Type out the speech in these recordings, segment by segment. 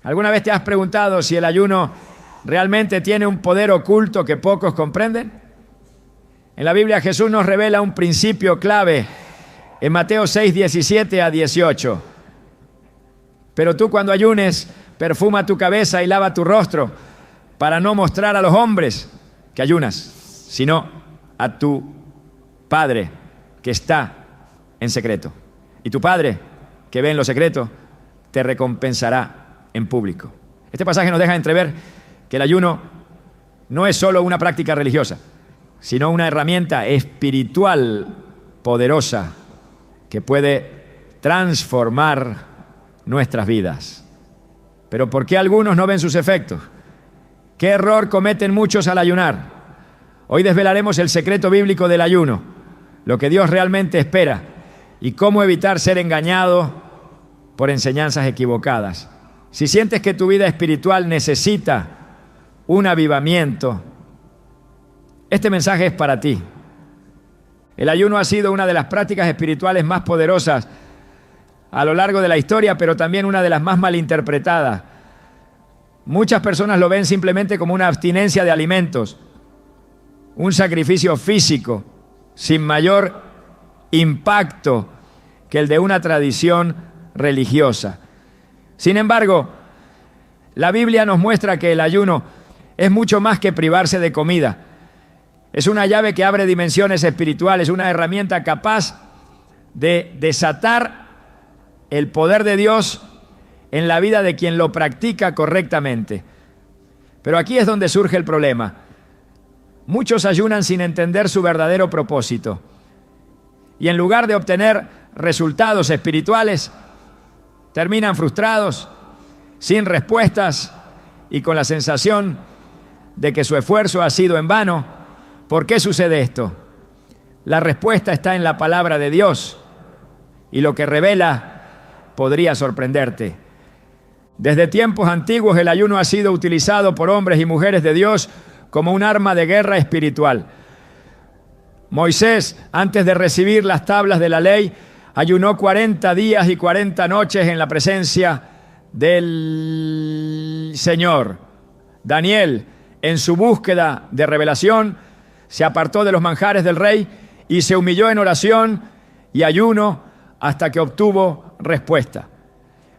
¿Alguna vez te has preguntado si el ayuno realmente tiene un poder oculto que pocos comprenden? En la Biblia Jesús nos revela un principio clave en Mateo 6, 17 a 18. Pero tú cuando ayunes, perfuma tu cabeza y lava tu rostro para no mostrar a los hombres que ayunas, sino a tu Padre que está en secreto. Y tu Padre que ve en lo secreto te recompensará en público. Este pasaje nos deja entrever que el ayuno no es solo una práctica religiosa, sino una herramienta espiritual poderosa que puede transformar nuestras vidas. Pero ¿por qué algunos no ven sus efectos? ¿Qué error cometen muchos al ayunar? Hoy desvelaremos el secreto bíblico del ayuno, lo que Dios realmente espera y cómo evitar ser engañado por enseñanzas equivocadas. Si sientes que tu vida espiritual necesita un avivamiento, este mensaje es para ti. El ayuno ha sido una de las prácticas espirituales más poderosas a lo largo de la historia, pero también una de las más malinterpretadas. Muchas personas lo ven simplemente como una abstinencia de alimentos, un sacrificio físico sin mayor impacto que el de una tradición religiosa. Sin embargo, la Biblia nos muestra que el ayuno es mucho más que privarse de comida. Es una llave que abre dimensiones espirituales, una herramienta capaz de desatar el poder de Dios en la vida de quien lo practica correctamente. Pero aquí es donde surge el problema. Muchos ayunan sin entender su verdadero propósito. Y en lugar de obtener resultados espirituales, terminan frustrados, sin respuestas y con la sensación de que su esfuerzo ha sido en vano. ¿Por qué sucede esto? La respuesta está en la palabra de Dios y lo que revela podría sorprenderte. Desde tiempos antiguos el ayuno ha sido utilizado por hombres y mujeres de Dios como un arma de guerra espiritual. Moisés, antes de recibir las tablas de la ley, ayunó 40 días y 40 noches en la presencia del Señor. Daniel, en su búsqueda de revelación, se apartó de los manjares del rey y se humilló en oración y ayuno hasta que obtuvo respuesta.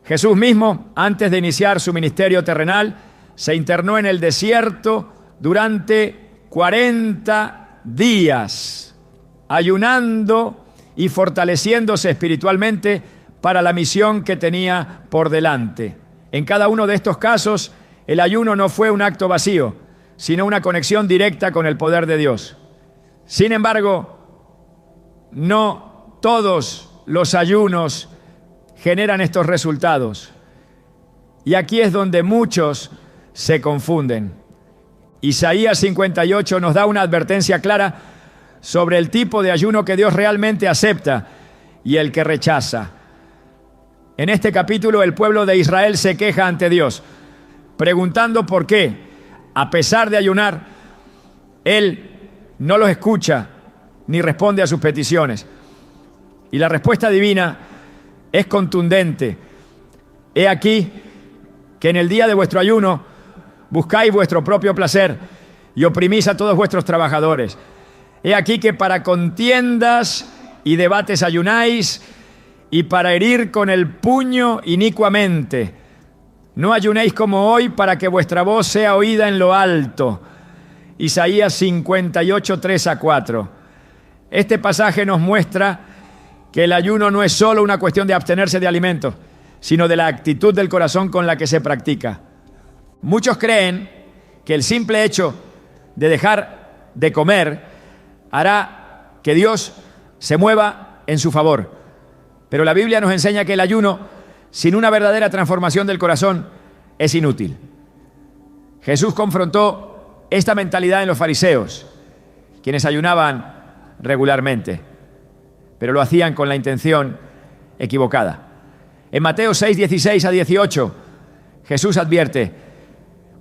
Jesús mismo, antes de iniciar su ministerio terrenal, se internó en el desierto durante 40 días, ayunando y fortaleciéndose espiritualmente para la misión que tenía por delante. En cada uno de estos casos, el ayuno no fue un acto vacío, sino una conexión directa con el poder de Dios. Sin embargo, no todos los ayunos generan estos resultados. Y aquí es donde muchos se confunden. Isaías 58 nos da una advertencia clara sobre el tipo de ayuno que Dios realmente acepta y el que rechaza. En este capítulo el pueblo de Israel se queja ante Dios, preguntando por qué, a pesar de ayunar, Él no los escucha ni responde a sus peticiones. Y la respuesta divina es contundente. He aquí que en el día de vuestro ayuno buscáis vuestro propio placer y oprimís a todos vuestros trabajadores. He aquí que para contiendas y debates ayunáis y para herir con el puño inicuamente. No ayunéis como hoy para que vuestra voz sea oída en lo alto. Isaías 58, 3 a 4. Este pasaje nos muestra que el ayuno no es solo una cuestión de abstenerse de alimentos, sino de la actitud del corazón con la que se practica. Muchos creen que el simple hecho de dejar de comer hará que Dios se mueva en su favor. Pero la Biblia nos enseña que el ayuno, sin una verdadera transformación del corazón, es inútil. Jesús confrontó esta mentalidad en los fariseos, quienes ayunaban regularmente, pero lo hacían con la intención equivocada. En Mateo 6, 16 a 18, Jesús advierte: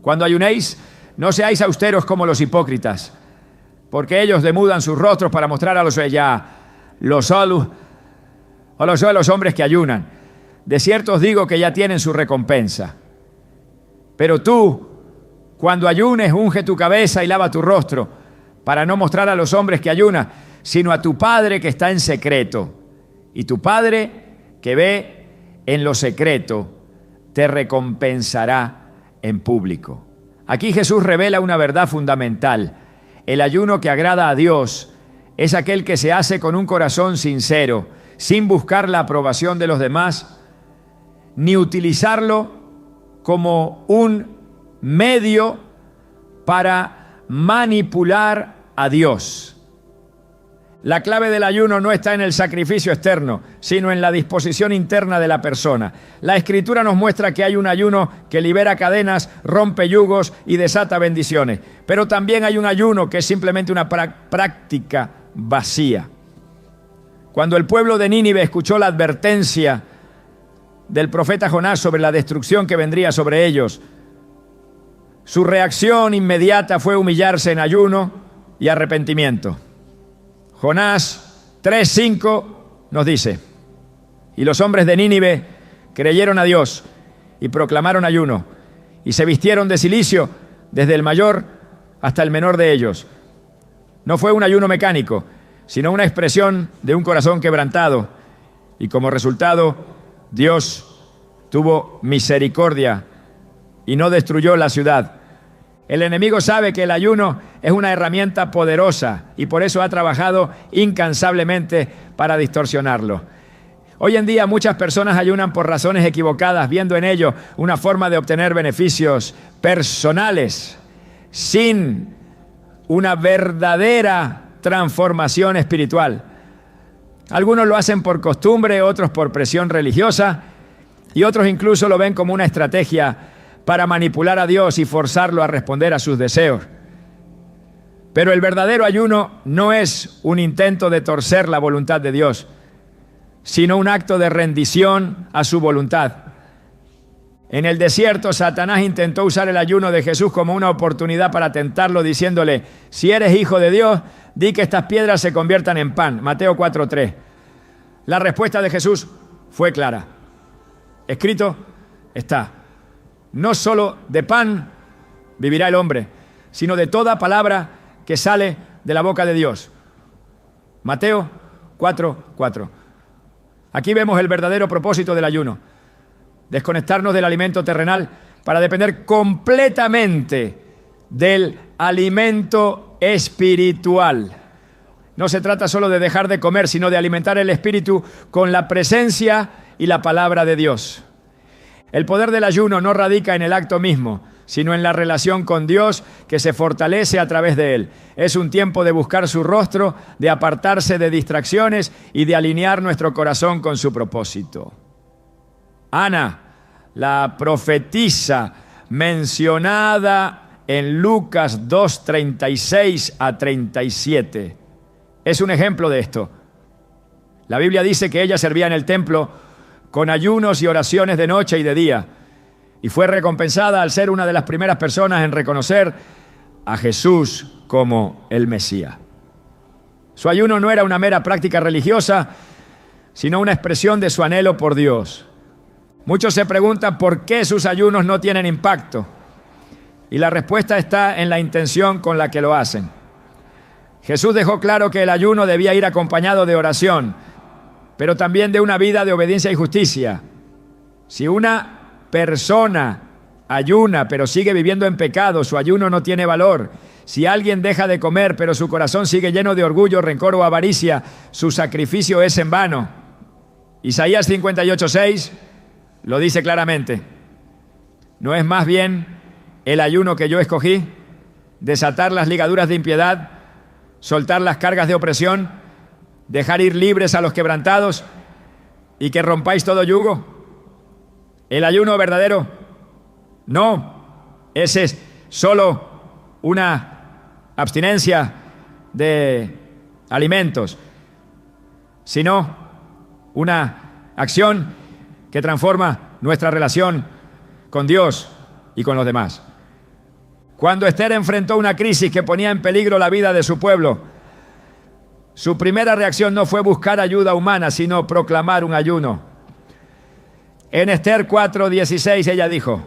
cuando ayunéis, no seáis austeros como los hipócritas, porque ellos demudan sus rostros para mostrar a los hombres que ayunan. De cierto os digo que ya tienen su recompensa. Pero tú, cuando ayunes, unge tu cabeza y lava tu rostro, para no mostrar a los hombres que ayunas, sino a tu Padre que está en secreto. Y tu Padre que ve en lo secreto, te recompensará en público. Aquí Jesús revela una verdad fundamental. El ayuno que agrada a Dios es aquel que se hace con un corazón sincero, sin buscar la aprobación de los demás, ni utilizarlo como un medio para manipular a Dios. La clave del ayuno no está en el sacrificio externo, sino en la disposición interna de la persona. La Escritura nos muestra que hay un ayuno que libera cadenas, rompe yugos y desata bendiciones. Pero también hay un ayuno que es simplemente una práctica vacía. Cuando el pueblo de Nínive escuchó la advertencia del profeta Jonás sobre la destrucción que vendría sobre ellos, su reacción inmediata fue humillarse en ayuno y arrepentimiento. Jonás 3:5 nos dice: y los hombres de Nínive creyeron a Dios y proclamaron ayuno, y se vistieron de cilicio desde el mayor hasta el menor de ellos. No fue un ayuno mecánico, sino una expresión de un corazón quebrantado, y como resultado, Dios tuvo misericordia y no destruyó la ciudad. El enemigo sabe que el ayuno es una herramienta poderosa y por eso ha trabajado incansablemente para distorsionarlo. Hoy en día muchas personas ayunan por razones equivocadas, viendo en ello una forma de obtener beneficios personales, sin una verdadera transformación espiritual. Algunos lo hacen por costumbre, otros por presión religiosa y otros incluso lo ven como una estrategia para manipular a Dios y forzarlo a responder a sus deseos. Pero el verdadero ayuno no es un intento de torcer la voluntad de Dios, sino un acto de rendición a su voluntad. En el desierto, Satanás intentó usar el ayuno de Jesús como una oportunidad para tentarlo, diciéndole: si eres hijo de Dios, di que estas piedras se conviertan en pan. Mateo 4:3. La respuesta de Jesús fue clara. Escrito está: no solo de pan vivirá el hombre, sino de toda palabra que sale de la boca de Dios. Mateo 4:4. Aquí vemos el verdadero propósito del ayuno: desconectarnos del alimento terrenal para depender completamente del alimento espiritual. No se trata solo de dejar de comer, sino de alimentar el espíritu con la presencia y la palabra de Dios. El poder del ayuno no radica en el acto mismo, sino en la relación con Dios que se fortalece a través de él. Es un tiempo de buscar su rostro, de apartarse de distracciones y de alinear nuestro corazón con su propósito. Ana, la profetisa mencionada en Lucas 2:36 a 37, es un ejemplo de esto. La Biblia dice que ella servía en el templo con ayunos y oraciones de noche y de día, y fue recompensada al ser una de las primeras personas en reconocer a Jesús como el Mesías. Su ayuno no era una mera práctica religiosa, sino una expresión de su anhelo por Dios. Muchos se preguntan por qué sus ayunos no tienen impacto, y la respuesta está en la intención con la que lo hacen. Jesús dejó claro que el ayuno debía ir acompañado de oración, pero también de una vida de obediencia y justicia. Si una persona ayuna pero sigue viviendo en pecado, su ayuno no tiene valor. Si alguien deja de comer pero su corazón sigue lleno de orgullo, rencor o avaricia, su sacrificio es en vano. Isaías 58:6 lo dice claramente: ¿no es más bien el ayuno que yo escogí, desatar las ligaduras de impiedad, soltar las cargas de opresión, dejar ir libres a los quebrantados y que rompáis todo yugo? El ayuno verdadero no, ese es solo una abstinencia de alimentos, sino una acción que transforma nuestra relación con Dios y con los demás. Cuando Esther enfrentó una crisis que ponía en peligro la vida de su pueblo, su primera reacción no fue buscar ayuda humana, sino proclamar un ayuno. En Esther 4:16 ella dijo: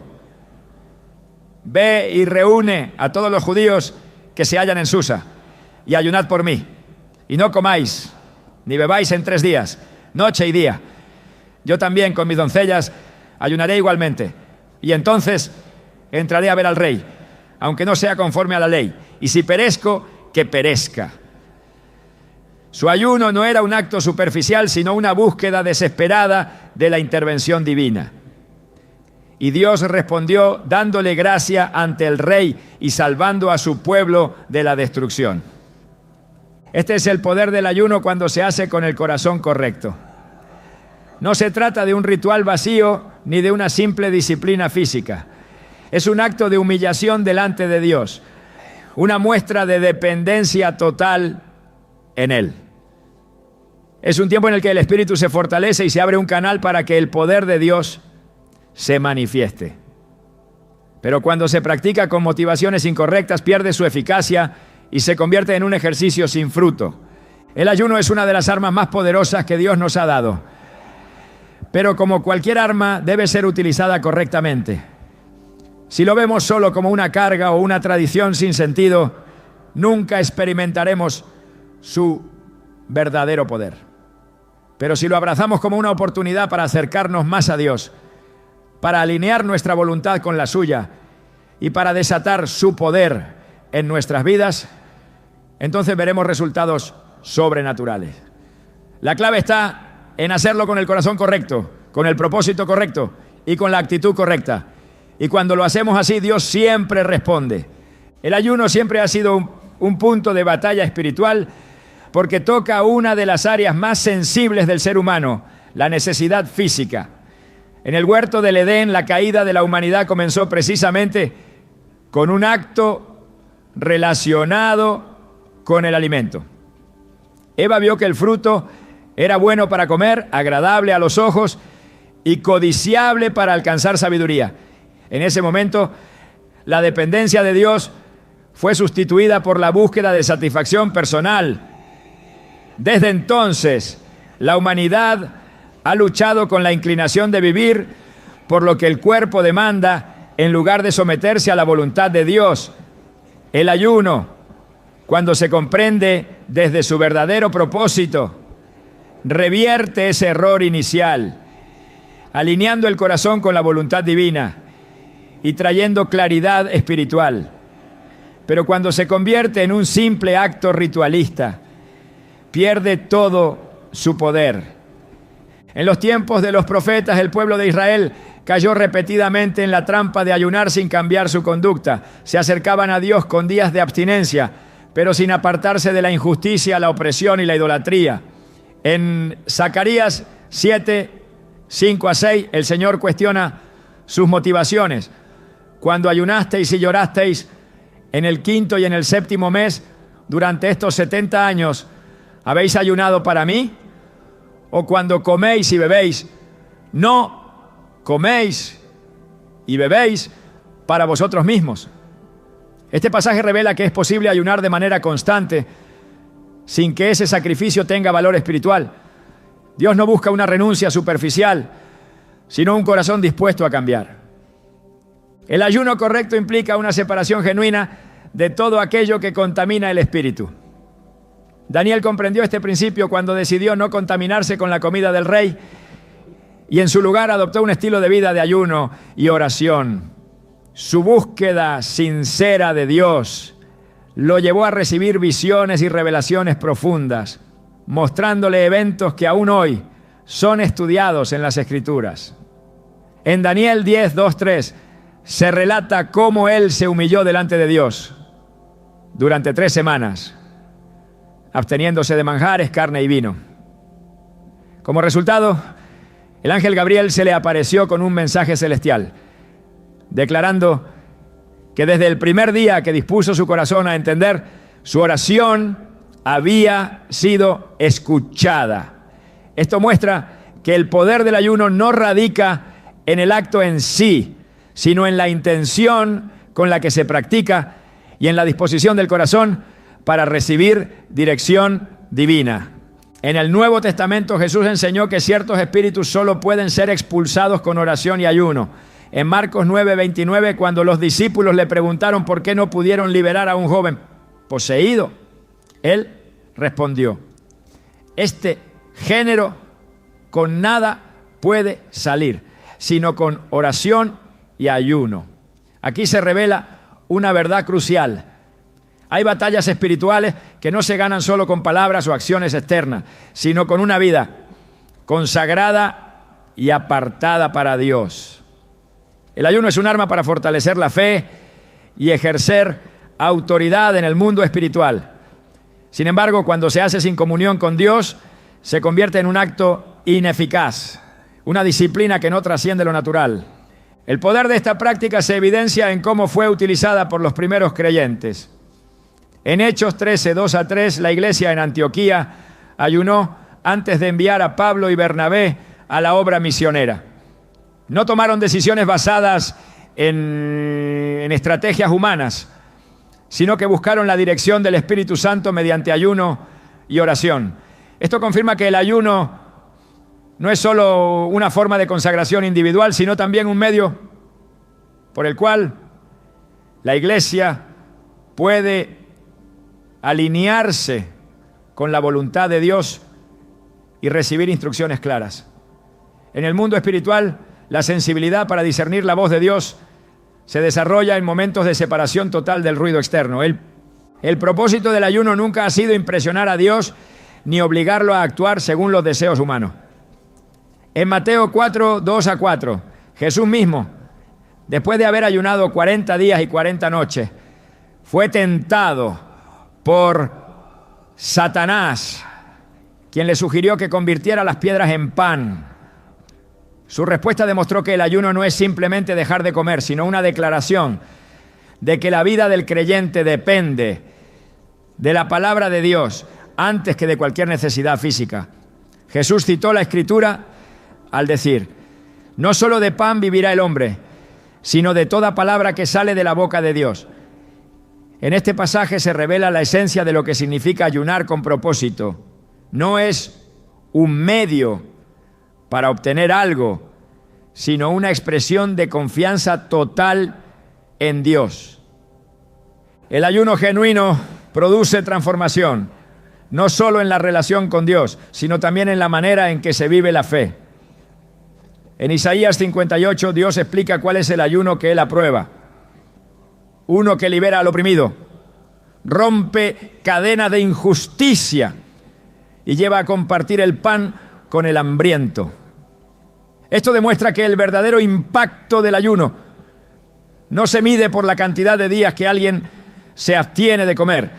ve y reúne a todos los judíos que se hallan en Susa, y ayunad por mí, y no comáis, ni bebáis en 3 días, noche y día. Yo también con mis doncellas ayunaré igualmente, y entonces entraré a ver al rey, aunque no sea conforme a la ley, y si perezco, que perezca. Su ayuno no era un acto superficial, sino una búsqueda desesperada de la intervención divina. Y Dios respondió dándole gracia ante el rey y salvando a su pueblo de la destrucción. Este es el poder del ayuno cuando se hace con el corazón correcto. No se trata de un ritual vacío ni de una simple disciplina física. Es un acto de humillación delante de Dios, una muestra de dependencia total en Él. Es un tiempo en el que el Espíritu se fortalece y se abre un canal para que el poder de Dios se manifieste. Pero cuando se practica con motivaciones incorrectas, pierde su eficacia y se convierte en un ejercicio sin fruto. El ayuno es una de las armas más poderosas que Dios nos ha dado. Pero como cualquier arma, debe ser utilizada correctamente. Si lo vemos solo como una carga o una tradición sin sentido, nunca experimentaremos su verdadero poder. Pero si lo abrazamos como una oportunidad para acercarnos más a Dios, para alinear nuestra voluntad con la suya y para desatar su poder en nuestras vidas, entonces veremos resultados sobrenaturales. La clave está en hacerlo con el corazón correcto, con el propósito correcto y con la actitud correcta. Y cuando lo hacemos así, Dios siempre responde. El ayuno siempre ha sido un punto de batalla espiritual porque toca una de las áreas más sensibles del ser humano, la necesidad física. En el huerto del Edén, la caída de la humanidad comenzó precisamente con un acto relacionado con el alimento. Eva vio que el fruto era bueno para comer, agradable a los ojos y codiciable para alcanzar sabiduría. En ese momento, la dependencia de Dios fue sustituida por la búsqueda de satisfacción personal. Desde entonces, la humanidad ha luchado con la inclinación de vivir por lo que el cuerpo demanda en lugar de someterse a la voluntad de Dios. El ayuno, cuando se comprende desde su verdadero propósito, revierte ese error inicial, alineando el corazón con la voluntad divina y trayendo claridad espiritual. Pero cuando se convierte en un simple acto ritualista, pierde todo su poder. En los tiempos de los profetas, el pueblo de Israel cayó repetidamente en la trampa de ayunar sin cambiar su conducta. Se acercaban a Dios con días de abstinencia, pero sin apartarse de la injusticia, la opresión y la idolatría. En Zacarías 7, 5 a 6, el Señor cuestiona sus motivaciones. Cuando ayunasteis y llorasteis en el 5º y en el 7º mes, durante estos 70 años, ¿habéis ayunado para mí? O cuando coméis y bebéis, no coméis y bebéis para vosotros mismos. Este pasaje revela que es posible ayunar de manera constante sin que ese sacrificio tenga valor espiritual. Dios no busca una renuncia superficial, sino un corazón dispuesto a cambiar. El ayuno correcto implica una separación genuina de todo aquello que contamina el espíritu. Daniel comprendió este principio cuando decidió no contaminarse con la comida del rey y en su lugar adoptó un estilo de vida de ayuno y oración. Su búsqueda sincera de Dios lo llevó a recibir visiones y revelaciones profundas, mostrándole eventos que aún hoy son estudiados en las Escrituras. En Daniel 10, 2, 3 se relata cómo él se humilló delante de Dios durante 3 semanas, absteniéndose de manjares, carne y vino. Como resultado, el ángel Gabriel se le apareció con un mensaje celestial, declarando que desde el primer día que dispuso su corazón a entender, su oración había sido escuchada. Esto muestra que el poder del ayuno no radica en el acto en sí, sino en la intención con la que se practica y en la disposición del corazón para recibir dirección divina. En el Nuevo Testamento Jesús enseñó que ciertos espíritus solo pueden ser expulsados con oración y ayuno. En Marcos 9:29, cuando los discípulos le preguntaron por qué no pudieron liberar a un joven poseído, él respondió: este género con nada puede salir, sino con oración y ayuno. Aquí se revela una verdad crucial. Hay batallas espirituales que no se ganan solo con palabras o acciones externas, sino con una vida consagrada y apartada para Dios. El ayuno es un arma para fortalecer la fe y ejercer autoridad en el mundo espiritual. Sin embargo, cuando se hace sin comunión con Dios, se convierte en un acto ineficaz, una disciplina que no trasciende lo natural. El poder de esta práctica se evidencia en cómo fue utilizada por los primeros creyentes. En Hechos 13, 2-3, la iglesia en Antioquía ayunó antes de enviar a Pablo y Bernabé a la obra misionera. No tomaron decisiones basadas en estrategias humanas, sino que buscaron la dirección del Espíritu Santo mediante ayuno y oración. Esto confirma que el ayuno no es solo una forma de consagración individual, sino también un medio por el cual la iglesia puede alinearse con la voluntad de Dios y recibir instrucciones claras. En el mundo espiritual, la sensibilidad para discernir la voz de Dios se desarrolla en momentos de separación total del ruido externo. El propósito del ayuno nunca ha sido impresionar a Dios ni obligarlo a actuar según los deseos humanos. En Mateo 4, 2-4, Jesús mismo, después de haber ayunado 40 días y 40 noches, fue tentado por Satanás, quien le sugirió que convirtiera las piedras en pan. Su respuesta demostró que el ayuno no es simplemente dejar de comer, sino una declaración de que la vida del creyente depende de la palabra de Dios antes que de cualquier necesidad física. Jesús citó la Escritura al decir: no solo de pan vivirá el hombre, sino de toda palabra que sale de la boca de Dios. En este pasaje se revela la esencia de lo que significa ayunar con propósito. No es un medio para obtener algo, sino una expresión de confianza total en Dios. El ayuno genuino produce transformación, no solo en la relación con Dios, sino también en la manera en que se vive la fe. En Isaías 58, Dios explica cuál es el ayuno que Él aprueba. Uno que libera al oprimido, rompe cadenas de injusticia y lleva a compartir el pan con el hambriento. Esto demuestra que el verdadero impacto del ayuno no se mide por la cantidad de días que alguien se abstiene de comer,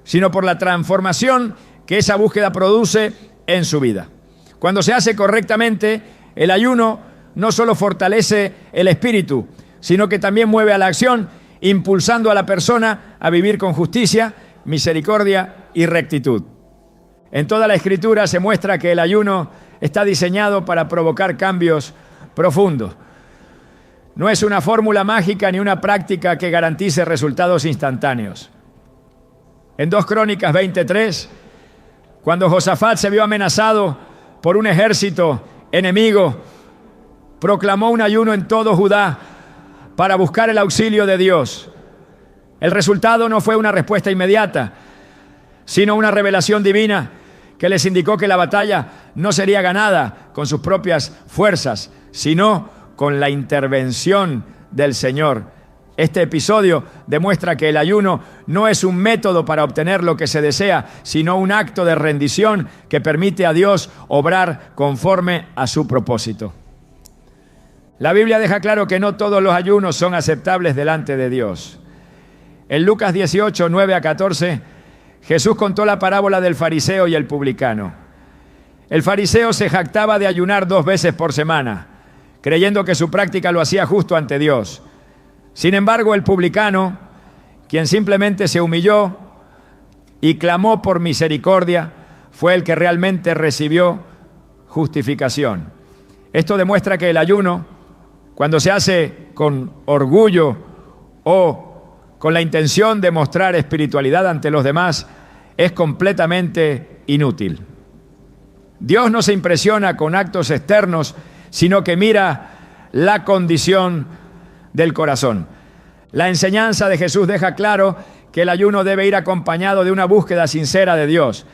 sino por la transformación que esa búsqueda produce en su vida. Cuando se hace correctamente, el ayuno no solo fortalece el espíritu, sino que también mueve a la acción, impulsando a la persona a vivir con justicia, misericordia y rectitud. En toda la Escritura se muestra que el ayuno está diseñado para provocar cambios profundos. No es una fórmula mágica ni una práctica que garantice resultados instantáneos. En 2 Crónicas 23, cuando Josafat se vio amenazado por un ejército enemigo, proclamó un ayuno en todo Judá para buscar el auxilio de Dios. El resultado no fue una respuesta inmediata, sino una revelación divina que les indicó que la batalla no sería ganada con sus propias fuerzas, sino con la intervención del Señor. Este episodio demuestra que el ayuno no es un método para obtener lo que se desea, sino un acto de rendición que permite a Dios obrar conforme a su propósito. La Biblia deja claro que no todos los ayunos son aceptables delante de Dios. En Lucas 18, 9-14, Jesús contó la parábola del fariseo y el publicano. El fariseo se jactaba de ayunar 2 veces por semana, creyendo que su práctica lo hacía justo ante Dios. Sin embargo, el publicano, quien simplemente se humilló y clamó por misericordia, fue el que realmente recibió justificación. Esto demuestra que el ayuno, cuando se hace con orgullo o con la intención de mostrar espiritualidad ante los demás, es completamente inútil. Dios no se impresiona con actos externos, sino que mira la condición del corazón. La enseñanza de Jesús deja claro que el ayuno debe ir acompañado de una búsqueda sincera de Dios.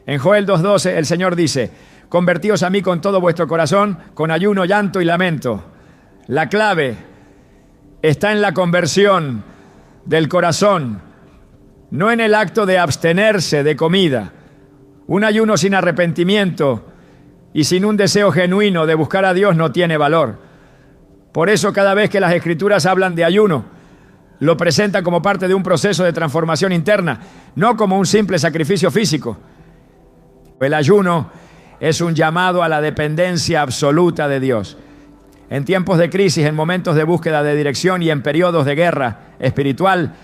En Joel 2:12 el Señor dice: convertíos a mí con todo vuestro corazón, con ayuno, llanto y lamento. La clave está en la conversión del corazón, no en el acto de abstenerse de comida. Un ayuno sin arrepentimiento y sin un deseo genuino de buscar a Dios no tiene valor. Por eso cada vez que las Escrituras hablan de ayuno, lo presentan como parte de un proceso de transformación interna, no como un simple sacrificio físico. El ayuno es un llamado a la dependencia absoluta de Dios. En tiempos de crisis, en momentos de búsqueda de dirección y en periodos de guerra espiritual,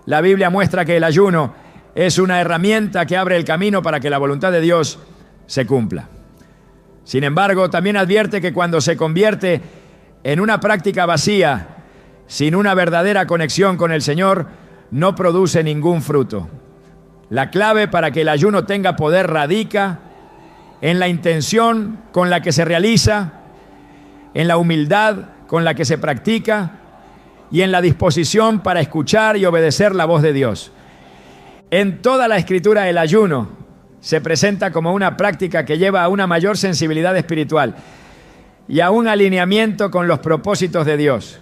la Biblia muestra que el ayuno es una herramienta que abre el camino para que la voluntad de Dios se cumpla. Sin embargo, también advierte que cuando se convierte en una práctica vacía, sin una verdadera conexión con el Señor, no produce ningún fruto. La clave para que el ayuno tenga poder radica en la intención con la que se realiza, en la humildad con la que se practica y en la disposición para escuchar y obedecer la voz de Dios. En toda la Escritura el ayuno se presenta como una práctica que lleva a una mayor sensibilidad espiritual y a un alineamiento con los propósitos de Dios.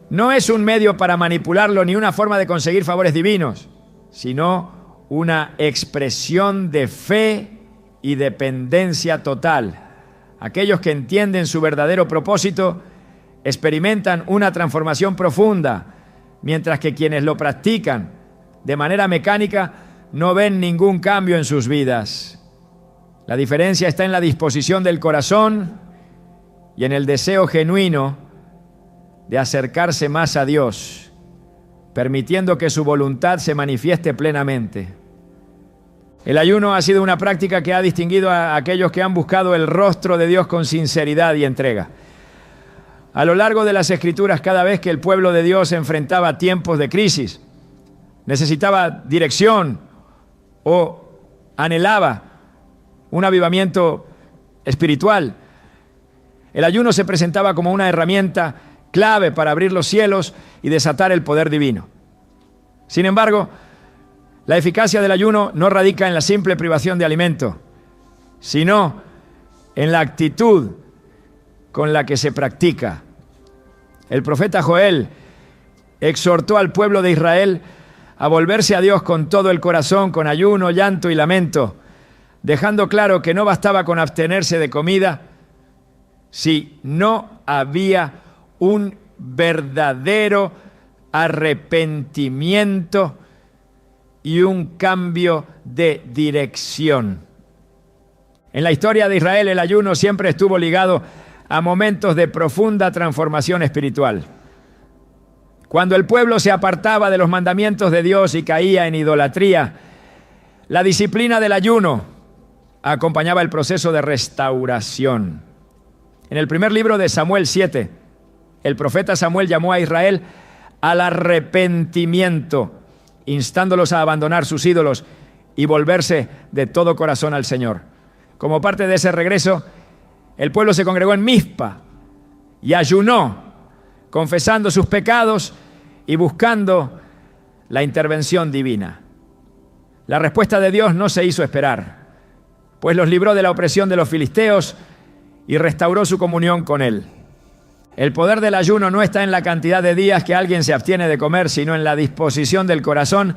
No es un medio para manipularlo ni una forma de conseguir favores divinos, sino una expresión de fe y dependencia total. Aquellos que entienden su verdadero propósito experimentan una transformación profunda, mientras que quienes lo practican de manera mecánica no ven ningún cambio en sus vidas. La diferencia está en la disposición del corazón y en el deseo genuino de acercarse más a Dios, permitiendo que su voluntad se manifieste plenamente. El ayuno ha sido una práctica que ha distinguido a aquellos que han buscado el rostro de Dios con sinceridad y entrega. A lo largo de las Escrituras, cada vez que el pueblo de Dios enfrentaba tiempos de crisis, necesitaba dirección o anhelaba un avivamiento espiritual, el ayuno se presentaba como una herramienta clave para abrir los cielos y desatar el poder divino. Sin embargo, la eficacia del ayuno no radica en la simple privación de alimento, sino en la actitud con la que se practica. El profeta Joel exhortó al pueblo de Israel a volverse a Dios con todo el corazón, con ayuno, llanto y lamento, dejando claro que no bastaba con abstenerse de comida si no había un verdadero arrepentimiento y un cambio de dirección. En la historia de Israel, el ayuno siempre estuvo ligado a momentos de profunda transformación espiritual. Cuando el pueblo se apartaba de los mandamientos de Dios y caía en idolatría, la disciplina del ayuno acompañaba el proceso de restauración. En el primer libro de Samuel 7, el profeta Samuel llamó a Israel al arrepentimiento, instándolos a abandonar sus ídolos y volverse de todo corazón al Señor. Como parte de ese regreso, el pueblo se congregó en Mizpa y ayunó, confesando sus pecados y buscando la intervención divina. La respuesta de Dios no se hizo esperar, pues los libró de la opresión de los filisteos y restauró su comunión con Él. El poder del ayuno no está en la cantidad de días que alguien se abstiene de comer, sino en la disposición del corazón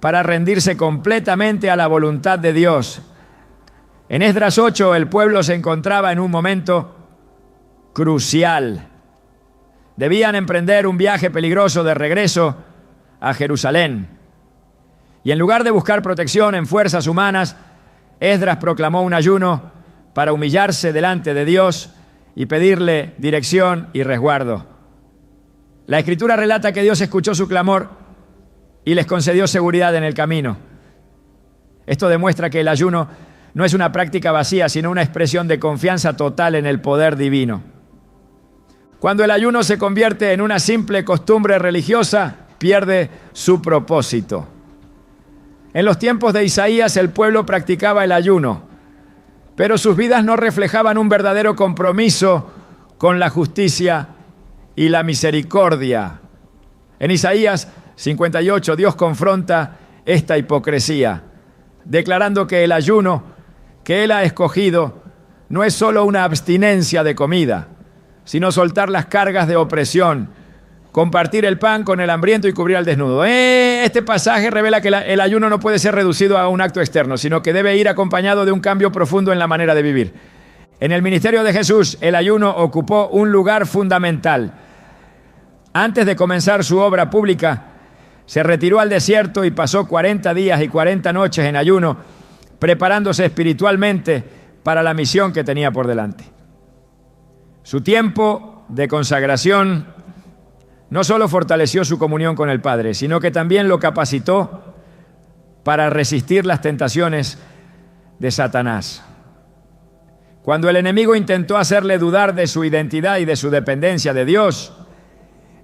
para rendirse completamente a la voluntad de Dios. En Esdras 8, el pueblo se encontraba en un momento crucial. Debían emprender un viaje peligroso de regreso a Jerusalén. Y en lugar de buscar protección en fuerzas humanas, Esdras proclamó un ayuno para humillarse delante de Dios y pedirle dirección y resguardo. La Escritura relata que Dios escuchó su clamor y les concedió seguridad en el camino. Esto demuestra que el ayuno no es una práctica vacía, sino una expresión de confianza total en el poder divino. Cuando el ayuno se convierte en una simple costumbre religiosa, pierde su propósito. En los tiempos de Isaías, el pueblo practicaba el ayuno, pero sus vidas no reflejaban un verdadero compromiso con la justicia y la misericordia. En Isaías 58, Dios confronta esta hipocresía, declarando que el ayuno que Él ha escogido no es solo una abstinencia de comida, sino soltar las cargas de opresión, compartir el pan con el hambriento y cubrir al desnudo. Este pasaje revela que el ayuno no puede ser reducido a un acto externo, sino que debe ir acompañado de un cambio profundo en la manera de vivir. En el ministerio de Jesús, el ayuno ocupó un lugar fundamental. Antes de comenzar su obra pública, se retiró al desierto y pasó 40 días y 40 noches en ayuno, preparándose espiritualmente para la misión que tenía por delante. Su tiempo de consagración no solo fortaleció su comunión con el Padre, sino que también lo capacitó para resistir las tentaciones de Satanás. Cuando el enemigo intentó hacerle dudar de su identidad y de su dependencia de Dios,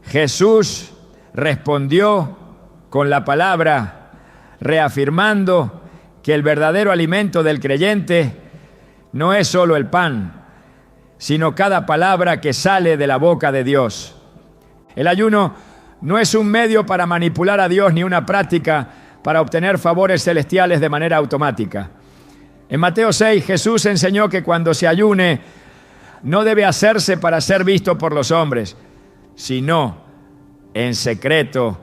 Jesús respondió con la palabra, reafirmando que el verdadero alimento del creyente no es solo el pan, sino cada palabra que sale de la boca de Dios. El ayuno no es un medio para manipular a Dios ni una práctica para obtener favores celestiales de manera automática. En Mateo 6, Jesús enseñó que cuando se ayune, no debe hacerse para ser visto por los hombres, sino en secreto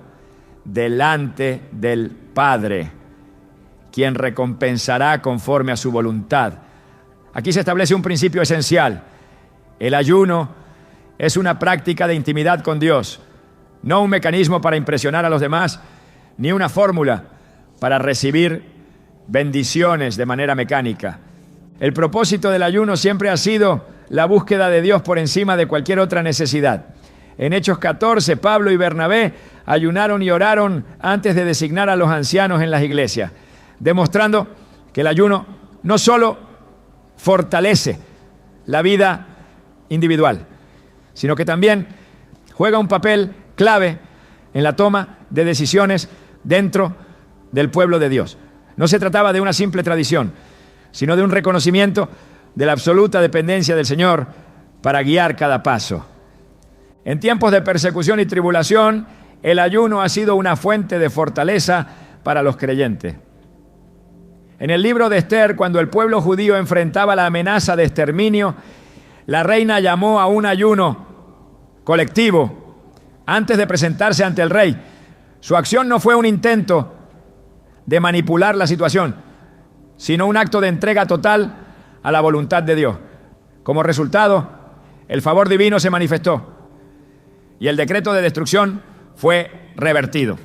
delante del Padre, quien recompensará conforme a su voluntad. Aquí se establece un principio esencial. El ayuno es una práctica de intimidad con Dios, no un mecanismo para impresionar a los demás, ni una fórmula para recibir bendiciones de manera mecánica. El propósito del ayuno siempre ha sido la búsqueda de Dios por encima de cualquier otra necesidad. En Hechos 14, Pablo y Bernabé ayunaron y oraron antes de designar a los ancianos en las iglesias, demostrando que el ayuno no solo fortalece la vida individual, sino que también juega un papel clave en la toma de decisiones dentro del pueblo de Dios. No se trataba de una simple tradición, sino de un reconocimiento de la absoluta dependencia del Señor para guiar cada paso. En tiempos de persecución y tribulación, el ayuno ha sido una fuente de fortaleza para los creyentes. En el libro de Esther, cuando el pueblo judío enfrentaba la amenaza de exterminio, la reina llamó a un ayuno colectivo antes de presentarse ante el rey. Su acción no fue un intento de manipular la situación, sino un acto de entrega total a la voluntad de Dios. Como resultado, el favor divino se manifestó y el decreto de destrucción fue revertido.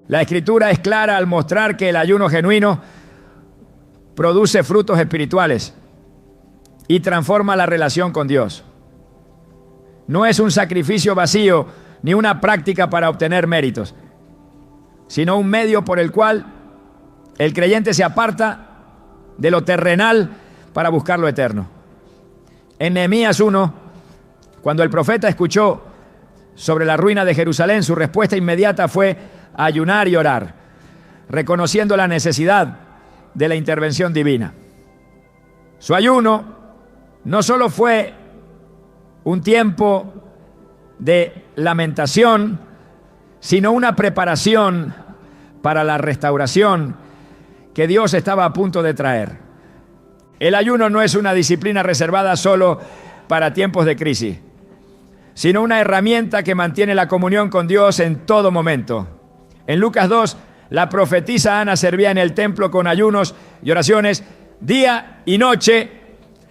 La Escritura es clara al mostrar que el ayuno genuino produce frutos espirituales y transforma la relación con Dios. No es un sacrificio vacío ni una práctica para obtener méritos, sino un medio por el cual el creyente se aparta de lo terrenal para buscar lo eterno. En Nehemías 1, cuando el profeta escuchó sobre la ruina de Jerusalén, su respuesta inmediata fue ayunar y orar, reconociendo la necesidad de la intervención divina. Su ayuno no solo fue un tiempo de lamentación, sino una preparación para la restauración que Dios estaba a punto de traer. El ayuno no es una disciplina reservada solo para tiempos de crisis, sino una herramienta que mantiene la comunión con Dios en todo momento. En Lucas 2, la profetisa Ana servía en el templo con ayunos y oraciones día y noche,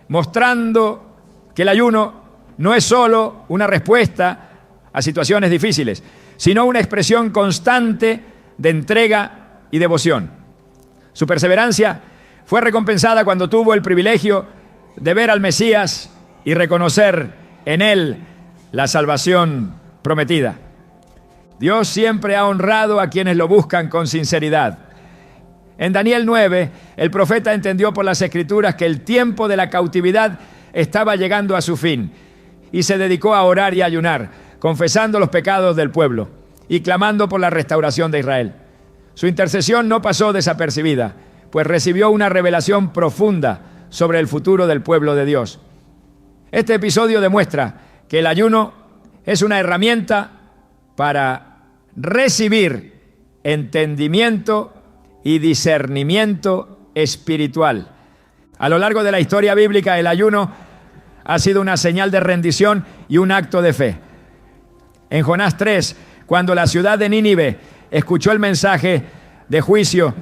mostrando que el ayuno no es solo una respuesta a situaciones difíciles, sino una expresión constante de entrega y devoción. Su perseverancia fue recompensada cuando tuvo el privilegio de ver al Mesías y reconocer en él la salvación prometida. Dios siempre ha honrado a quienes lo buscan con sinceridad. En Daniel 9, el profeta entendió por las Escrituras que el tiempo de la cautividad estaba llegando a su fin y se dedicó a orar y ayunar, confesando los pecados del pueblo y clamando por la restauración de Israel. Su intercesión no pasó desapercibida, pues recibió una revelación profunda sobre el futuro del pueblo de Dios. Este episodio demuestra que el ayuno es una herramienta para recibir entendimiento y discernimiento espiritual. A lo largo de la historia bíblica, el ayuno ha sido una señal de rendición y un acto de fe. En Jonás 3, cuando la ciudad de Nínive escuchó el mensaje de juicio,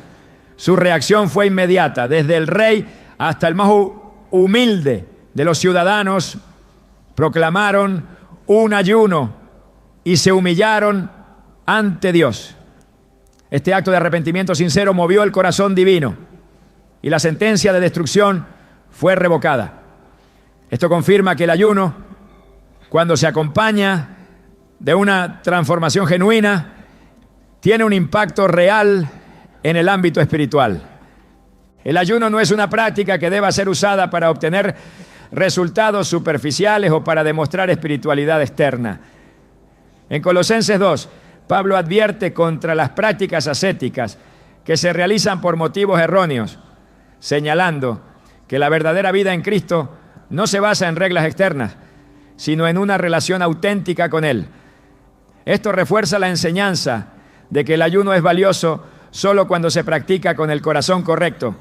su reacción fue inmediata. Desde el rey hasta el más humilde de los ciudadanos proclamaron un ayuno y se humillaron ante Dios. Este acto de arrepentimiento sincero movió el corazón divino y la sentencia de destrucción fue revocada. Esto confirma que el ayuno, cuando se acompaña de una transformación genuina, tiene un impacto real en el ámbito espiritual. El ayuno no es una práctica que deba ser usada para obtener resultados superficiales o para demostrar espiritualidad externa. En Colosenses 2, Pablo advierte contra las prácticas ascéticas que se realizan por motivos erróneos, señalando que la verdadera vida en Cristo no se basa en reglas externas, sino en una relación auténtica con Él. Esto refuerza la enseñanza de que el ayuno es valioso solo cuando se practica con el corazón correcto.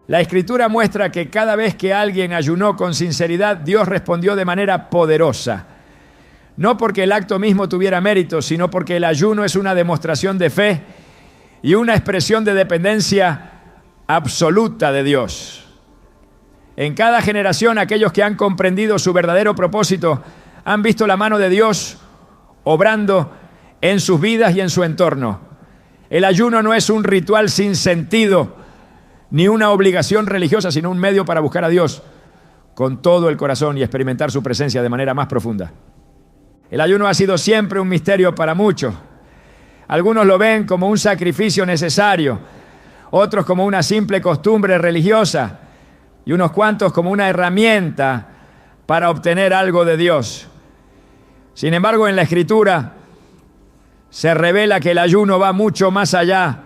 La Escritura muestra que cada vez que alguien ayunó con sinceridad, Dios respondió de manera poderosa. No porque el acto mismo tuviera mérito, sino porque el ayuno es una demostración de fe y una expresión de dependencia absoluta de Dios. En cada generación, aquellos que han comprendido su verdadero propósito han visto la mano de Dios obrando en sus vidas y en su entorno. El ayuno no es un ritual sin sentido, ni una obligación religiosa, sino un medio para buscar a Dios con todo el corazón y experimentar su presencia de manera más profunda. El ayuno ha sido siempre un misterio para muchos. Algunos lo ven como un sacrificio necesario, otros como una simple costumbre religiosa y unos cuantos como una herramienta para obtener algo de Dios. Sin embargo, en la Escritura se revela que el ayuno va mucho más allá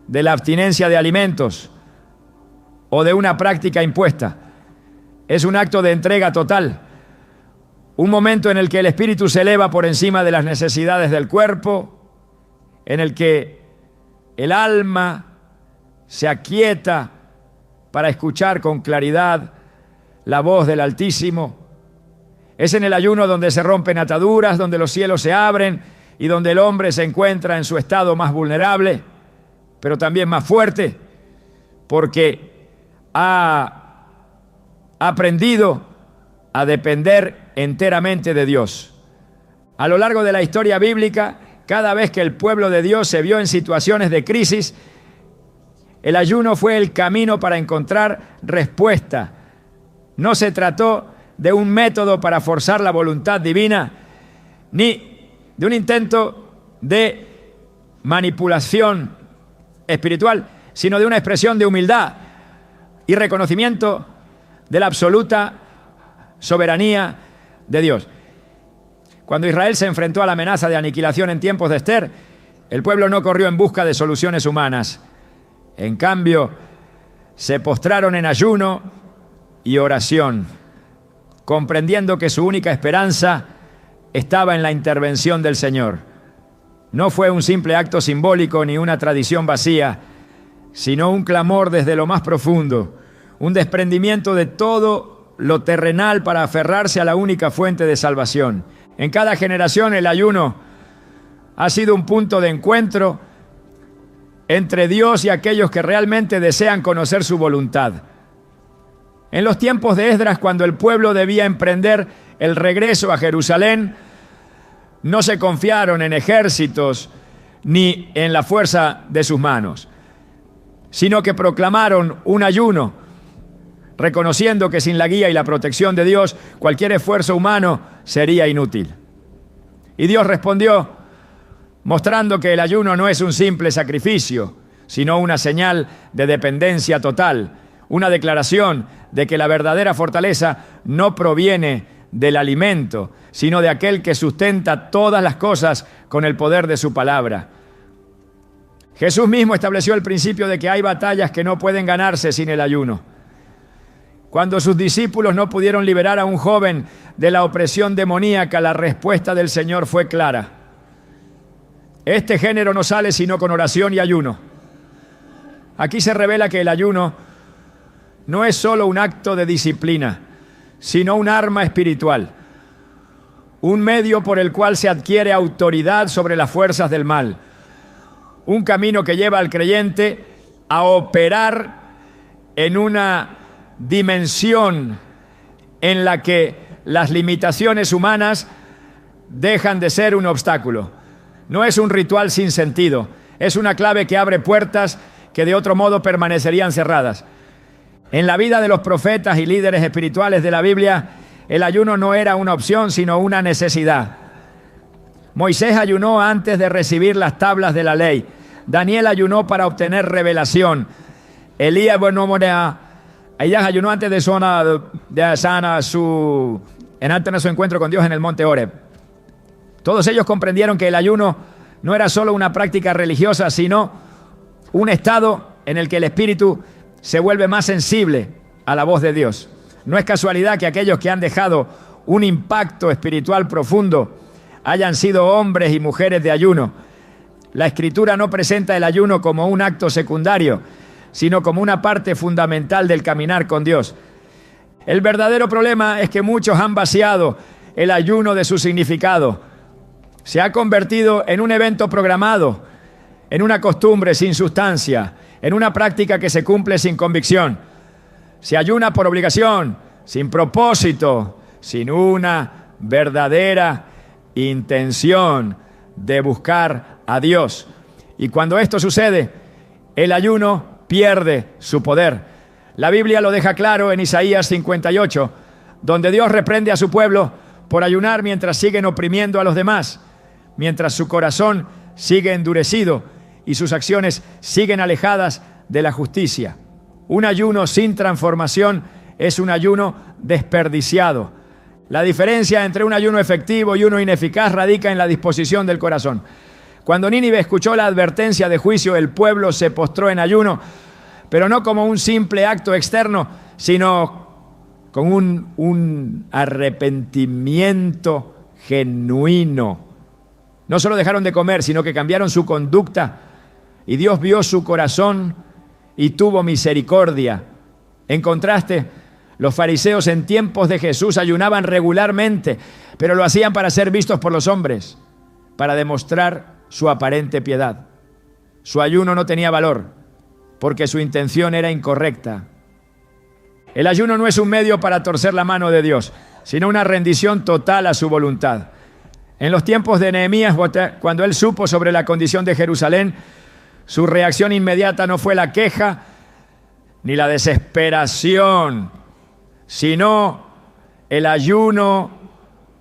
de la abstinencia de alimentos o de una práctica impuesta. Es un acto de entrega total, un momento en el que el espíritu se eleva por encima de las necesidades del cuerpo, en el que el alma se aquieta para escuchar con claridad la voz del Altísimo. Es en el ayuno donde se rompen ataduras, donde los cielos se abren y donde el hombre se encuentra en su estado más vulnerable, pero también más fuerte, porque ha aprendido a depender enteramente de Dios. A lo largo de la historia bíblica, cada vez que el pueblo de Dios se vio en situaciones de crisis, el ayuno fue el camino para encontrar respuesta. No se trató de un método para forzar la voluntad divina, ni de un intento de manipulación espiritual, sino de una expresión de humildad y reconocimiento de la absoluta soberanía de Dios. Cuando Israel se enfrentó a la amenaza de aniquilación en tiempos de Ester, el pueblo no corrió en busca de soluciones humanas. En cambio, se postraron en ayuno y oración, comprendiendo que su única esperanza estaba en la intervención del Señor. No fue un simple acto simbólico ni una tradición vacía, sino un clamor desde lo más profundo, un desprendimiento de todo lo terrenal para aferrarse a la única fuente de salvación. En cada generación el ayuno ha sido un punto de encuentro entre Dios y aquellos que realmente desean conocer su voluntad. En los tiempos de Esdras, cuando el pueblo debía emprender el regreso a Jerusalén, no se confiaron en ejércitos ni en la fuerza de sus manos, sino que proclamaron un ayuno, reconociendo que sin la guía y la protección de Dios, cualquier esfuerzo humano sería inútil. Y Dios respondió, mostrando que el ayuno no es un simple sacrificio, sino una señal de dependencia total, una declaración de que la verdadera fortaleza no proviene del alimento, sino de aquel que sustenta todas las cosas con el poder de su palabra. Jesús mismo estableció el principio de que hay batallas que no pueden ganarse sin el ayuno. Cuando sus discípulos no pudieron liberar a un joven de la opresión demoníaca, la respuesta del Señor fue clara. Este género no sale sino con oración y ayuno. Aquí se revela que el ayuno no es solo un acto de disciplina, sino un arma espiritual, un medio por el cual se adquiere autoridad sobre las fuerzas del mal, un camino que lleva al creyente a operar en una dimensión en la que las limitaciones humanas dejan de ser un obstáculo. No es un ritual sin sentido, es una clave que abre puertas que de otro modo permanecerían cerradas. En la vida de los profetas y líderes espirituales de la Biblia, el ayuno no era una opción, sino una necesidad. Moisés ayunó antes de recibir las tablas de la ley. Daniel ayunó para obtener revelación. Elías ayunó antes de su encuentro con Dios en el monte Horeb. Todos ellos comprendieron que el ayuno no era solo una práctica religiosa, sino un estado en el que el espíritu se vuelve más sensible a la voz de Dios. No es casualidad que aquellos que han dejado un impacto espiritual profundo hayan sido hombres y mujeres de ayuno. La Escritura no presenta el ayuno como un acto secundario, sino como una parte fundamental del caminar con Dios. El verdadero problema es que muchos han vaciado el ayuno de su significado. Se ha convertido en un evento programado, en una costumbre sin sustancia, en una práctica que se cumple sin convicción. Se ayuna por obligación, sin propósito, sin una verdadera intención de buscar a Dios. Y cuando esto sucede, el ayuno pierde su poder. La Biblia lo deja claro en Isaías 58, donde Dios reprende a su pueblo por ayunar mientras siguen oprimiendo a los demás, mientras su corazón sigue endurecido y sus acciones siguen alejadas de la justicia. Un ayuno sin transformación es un ayuno desperdiciado. La diferencia entre un ayuno efectivo y uno ineficaz radica en la disposición del corazón. Cuando Nínive escuchó la advertencia de juicio, el pueblo se postró en ayuno, pero no como un simple acto externo, sino con un arrepentimiento genuino. No solo dejaron de comer, sino que cambiaron su conducta, y Dios vio su corazón y tuvo misericordia. En contraste, los fariseos en tiempos de Jesús ayunaban regularmente, pero lo hacían para ser vistos por los hombres, para demostrar su aparente piedad. Su ayuno no tenía valor, porque su intención era incorrecta. El ayuno no es un medio para torcer la mano de Dios, sino una rendición total a su voluntad. En los tiempos de Nehemías, cuando él supo sobre la condición de Jerusalén, su reacción inmediata no fue la queja ni la desesperación, sino el ayuno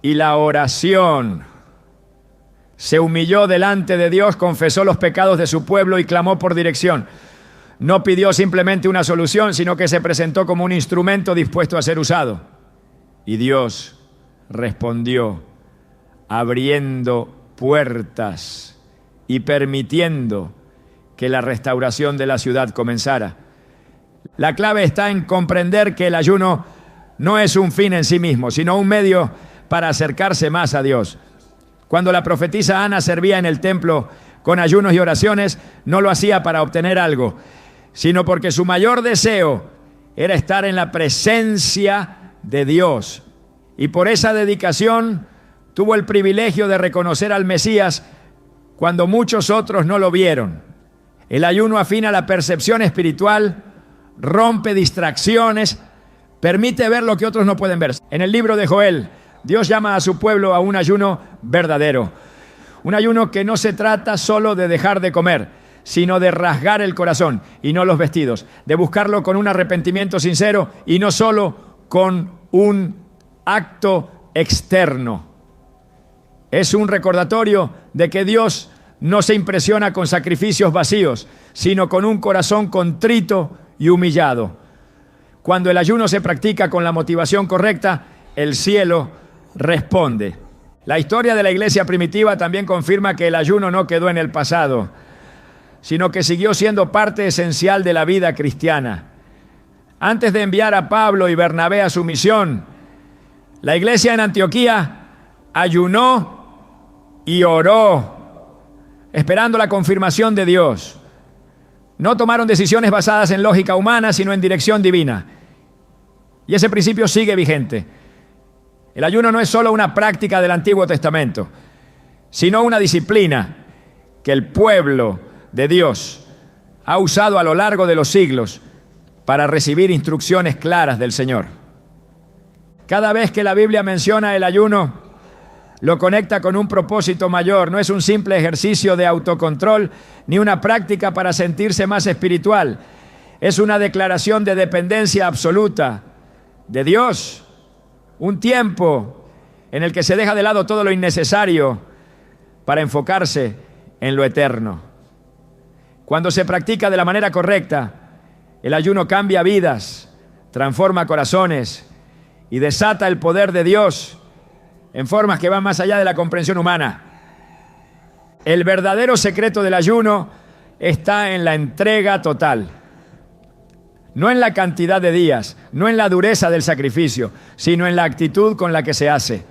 y la oración. Se humilló delante de Dios, confesó los pecados de su pueblo y clamó por dirección. No pidió simplemente una solución, sino que se presentó como un instrumento dispuesto a ser usado. Y Dios respondió, abriendo puertas y permitiendo que la restauración de la ciudad comenzara. La clave está en comprender que el ayuno no es un fin en sí mismo, sino un medio para acercarse más a Dios. Cuando la profetisa Ana servía en el templo con ayunos y oraciones, no lo hacía para obtener algo, sino porque su mayor deseo era estar en la presencia de Dios. Y por esa dedicación tuvo el privilegio de reconocer al Mesías cuando muchos otros no lo vieron. El ayuno afina la percepción espiritual, rompe distracciones, permite ver lo que otros no pueden ver. En el libro de Joel, Dios llama a su pueblo a un ayuno verdadero. Un ayuno que no se trata solo de dejar de comer, sino de rasgar el corazón y no los vestidos, de buscarlo con un arrepentimiento sincero y no solo con un acto externo. Es un recordatorio de que Dios no se impresiona con sacrificios vacíos, sino con un corazón contrito y humillado. Cuando el ayuno se practica con la motivación correcta, el cielo responde. La historia de la iglesia primitiva también confirma que el ayuno no quedó en el pasado, sino que siguió siendo parte esencial de la vida cristiana. Antes de enviar a Pablo y Bernabé a su misión, la iglesia en Antioquía ayunó y oró, esperando la confirmación de Dios. No tomaron decisiones basadas en lógica humana, sino en dirección divina. Y ese principio sigue vigente. El ayuno no es solo una práctica del Antiguo Testamento, sino una disciplina que el pueblo de Dios ha usado a lo largo de los siglos para recibir instrucciones claras del Señor. Cada vez que la Biblia menciona el ayuno, lo conecta con un propósito mayor. No es un simple ejercicio de autocontrol ni una práctica para sentirse más espiritual. Es una declaración de dependencia absoluta de Dios. Un tiempo en el que se deja de lado todo lo innecesario para enfocarse en lo eterno. Cuando se practica de la manera correcta, el ayuno cambia vidas, transforma corazones y desata el poder de Dios en formas que van más allá de la comprensión humana. El verdadero secreto del ayuno está en la entrega total. No en la cantidad de días, no en la dureza del sacrificio, sino en la actitud con la que se hace.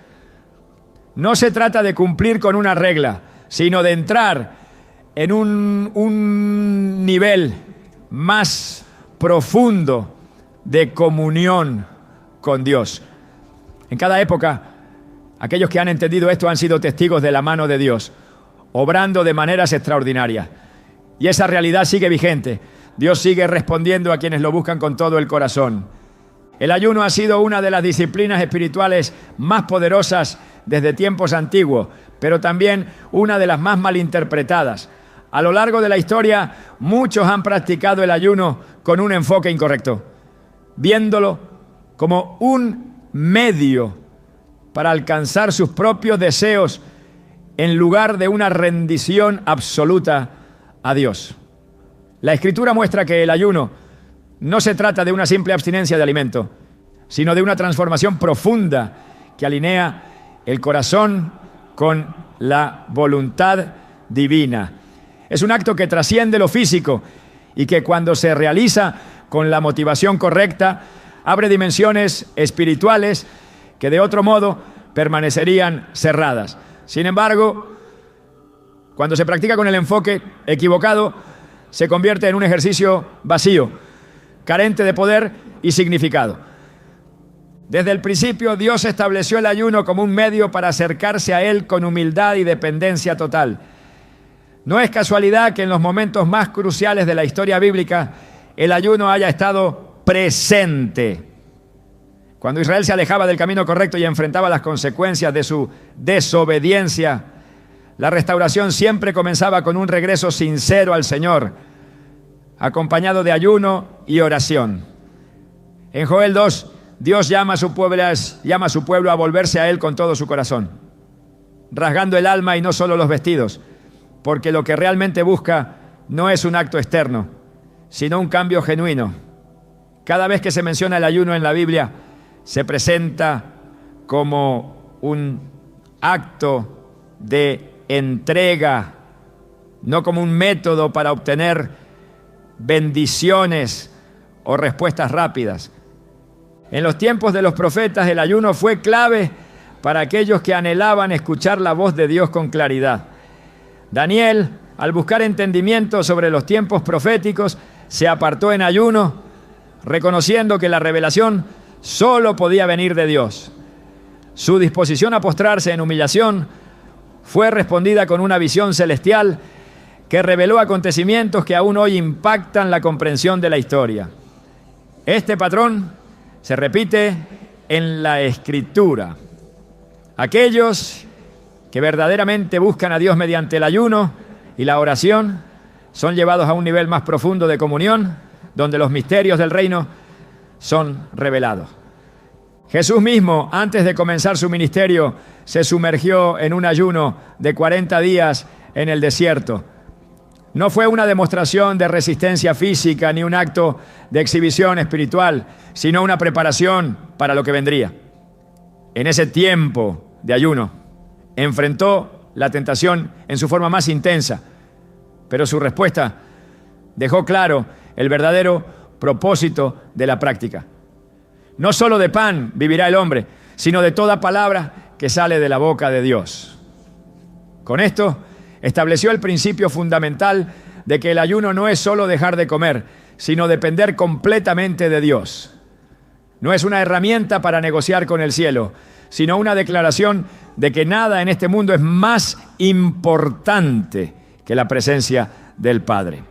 No se trata de cumplir con una regla, sino de entrar en un nivel más profundo de comunión con Dios. En cada época, aquellos que han entendido esto han sido testigos de la mano de Dios, obrando de maneras extraordinarias. Y esa realidad sigue vigente. Dios sigue respondiendo a quienes lo buscan con todo el corazón. El ayuno ha sido una de las disciplinas espirituales más poderosas desde tiempos antiguos, pero también una de las más malinterpretadas. A lo largo de la historia, muchos han practicado el ayuno con un enfoque incorrecto, viéndolo como un medio para alcanzar sus propios deseos en lugar de una rendición absoluta a Dios. La Escritura muestra que el ayuno no se trata de una simple abstinencia de alimento, sino de una transformación profunda que alinea el corazón con la voluntad divina. Es un acto que trasciende lo físico y que cuando se realiza con la motivación correcta, abre dimensiones espirituales que de otro modo permanecerían cerradas. Sin embargo, cuando se practica con el enfoque equivocado, se convierte en un ejercicio vacío, carente de poder y significado. Desde el principio, Dios estableció el ayuno como un medio para acercarse a Él con humildad y dependencia total. No es casualidad que en los momentos más cruciales de la historia bíblica, el ayuno haya estado presente. Cuando Israel se alejaba del camino correcto y enfrentaba las consecuencias de su desobediencia, la restauración siempre comenzaba con un regreso sincero al Señor, acompañado de ayuno y oración. En Joel 2, Dios llama a su pueblo a volverse a Él con todo su corazón, rasgando el alma y no solo los vestidos, porque lo que realmente busca no es un acto externo, sino un cambio genuino. Cada vez que se menciona el ayuno en la Biblia, se presenta como un acto de entrega, no como un método para obtener bendiciones o respuestas rápidas. En los tiempos de los profetas, el ayuno fue clave para aquellos que anhelaban escuchar la voz de Dios con claridad. Daniel, al buscar entendimiento sobre los tiempos proféticos, se apartó en ayuno, reconociendo que la revelación solo podía venir de Dios. Su disposición a postrarse en humillación fue respondida con una visión celestial que reveló acontecimientos que aún hoy impactan la comprensión de la historia. Este patrón se repite en la Escritura. Aquellos que verdaderamente buscan a Dios mediante el ayuno y la oración son llevados a un nivel más profundo de comunión, donde los misterios del reino son revelados. Jesús mismo, antes de comenzar su ministerio, se sumergió en un ayuno de 40 días en el desierto. No fue una demostración de resistencia física ni un acto de exhibición espiritual, sino una preparación para lo que vendría. En ese tiempo de ayuno, enfrentó la tentación en su forma más intensa, pero su respuesta dejó claro el verdadero propósito de la práctica. No solo de pan vivirá el hombre, sino de toda palabra que sale de la boca de Dios. Con esto estableció el principio fundamental de que el ayuno no es solo dejar de comer, sino depender completamente de Dios. No es una herramienta para negociar con el cielo, sino una declaración de que nada en este mundo es más importante que la presencia del Padre.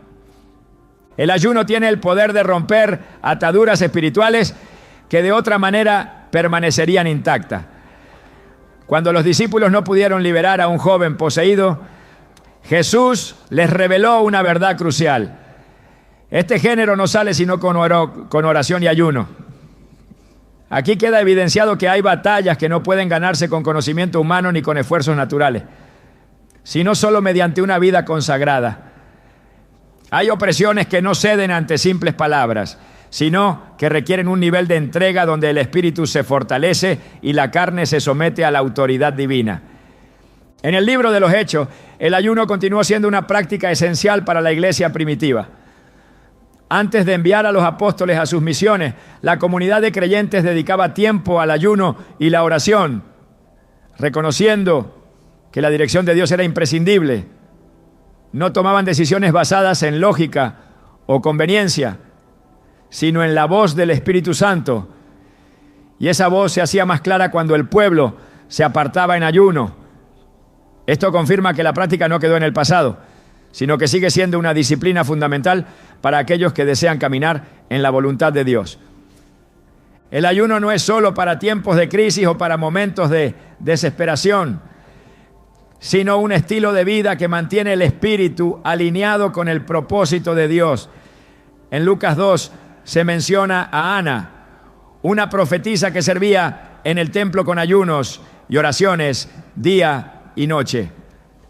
El ayuno tiene el poder de romper ataduras espirituales que de otra manera permanecerían intactas. Cuando los discípulos no pudieron liberar a un joven poseído, Jesús les reveló una verdad crucial. Este género no sale sino con oración y ayuno. Aquí queda evidenciado que hay batallas que no pueden ganarse con conocimiento humano ni con esfuerzos naturales, sino solo mediante una vida consagrada. Hay opresiones que no ceden ante simples palabras, sino que requieren un nivel de entrega donde el espíritu se fortalece y la carne se somete a la autoridad divina. En el libro de los Hechos, el ayuno continuó siendo una práctica esencial para la iglesia primitiva. Antes de enviar a los apóstoles a sus misiones, la comunidad de creyentes dedicaba tiempo al ayuno y la oración, reconociendo que la dirección de Dios era imprescindible. No tomaban decisiones basadas en lógica o conveniencia, sino en la voz del Espíritu Santo. Y esa voz se hacía más clara cuando el pueblo se apartaba en ayuno. Esto confirma que la práctica no quedó en el pasado, sino que sigue siendo una disciplina fundamental para aquellos que desean caminar en la voluntad de Dios. El ayuno no es solo para tiempos de crisis o para momentos de desesperación, sino un estilo de vida que mantiene el espíritu alineado con el propósito de Dios. En Lucas 2 se menciona a Ana, una profetisa que servía en el templo con ayunos y oraciones día y noche.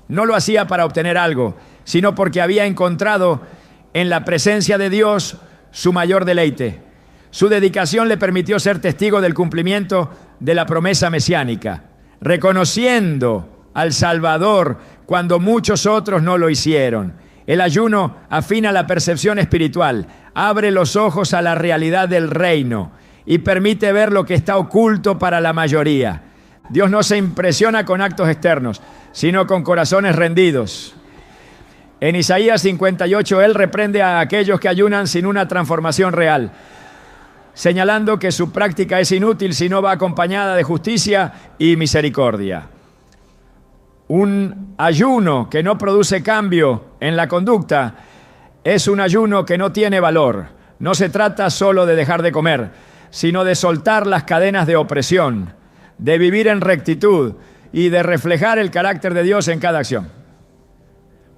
No lo hacía para obtener algo, sino porque había encontrado en la presencia de Dios su mayor deleite. Su dedicación le permitió ser testigo del cumplimiento de la promesa mesiánica, reconociendo al Salvador cuando muchos otros no lo hicieron. El ayuno afina la percepción espiritual, abre los ojos a la realidad del reino y permite ver lo que está oculto para la mayoría. Dios no se impresiona con actos externos, sino con corazones rendidos. En Isaías 58, Él reprende a aquellos que ayunan sin una transformación real, señalando que su práctica es inútil si no va acompañada de justicia y misericordia. Un ayuno que no produce cambio en la conducta es un ayuno que no tiene valor. No se trata solo de dejar de comer, sino de soltar las cadenas de opresión, de vivir en rectitud y de reflejar el carácter de Dios en cada acción.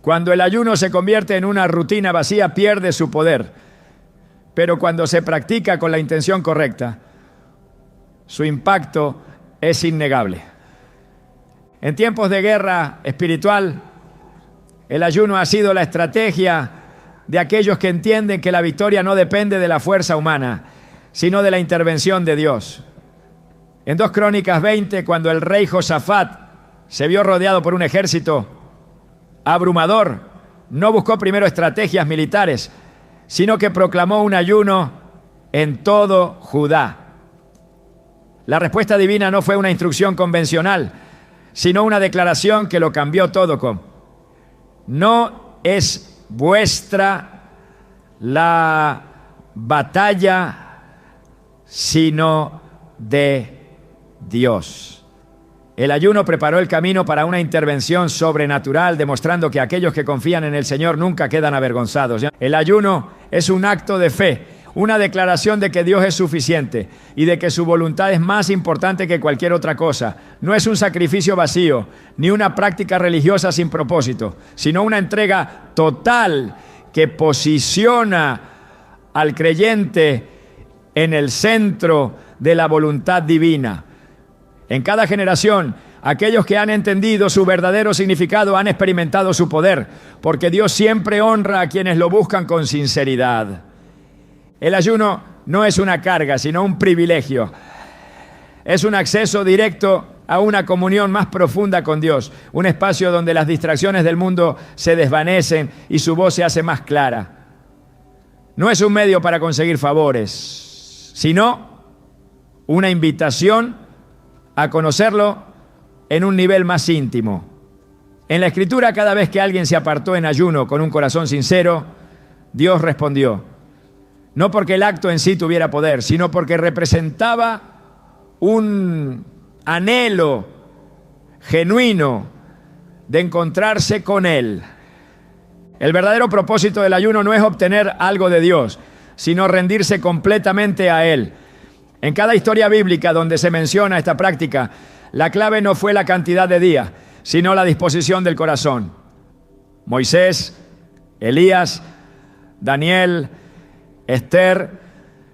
Cuando el ayuno se convierte en una rutina vacía, pierde su poder. Pero cuando se practica con la intención correcta, su impacto es innegable. En tiempos de guerra espiritual, el ayuno ha sido la estrategia de aquellos que entienden que la victoria no depende de la fuerza humana, sino de la intervención de Dios. En 2 Crónicas 20, cuando el rey Josafat se vio rodeado por un ejército abrumador, no buscó primero estrategias militares, sino que proclamó un ayuno en todo Judá. La respuesta divina no fue una instrucción convencional, sino una declaración que lo cambió todo con: no es vuestra la batalla, sino de Dios. El ayuno preparó el camino para una intervención sobrenatural, demostrando que aquellos que confían en el Señor nunca quedan avergonzados. El ayuno es un acto de fe, una declaración de que Dios es suficiente y de que su voluntad es más importante que cualquier otra cosa. No es un sacrificio vacío, ni una práctica religiosa sin propósito, sino una entrega total que posiciona al creyente en el centro de la voluntad divina. En cada generación, aquellos que han entendido su verdadero significado han experimentado su poder, porque Dios siempre honra a quienes lo buscan con sinceridad. El ayuno no es una carga, sino un privilegio. Es un acceso directo a una comunión más profunda con Dios, un espacio donde las distracciones del mundo se desvanecen y su voz se hace más clara. no es un medio para conseguir favores, sino una invitación a conocerlo en un nivel más íntimo. En la Escritura, cada vez que alguien se apartó en ayuno con un corazón sincero, Dios respondió. No porque el acto en sí tuviera poder, sino porque representaba un anhelo genuino de encontrarse con Él. El verdadero propósito del ayuno no es obtener algo de Dios, sino rendirse completamente a Él. En cada historia bíblica donde se menciona esta práctica, la clave no fue la cantidad de días, sino la disposición del corazón. Moisés, Elías, Daniel, Esther,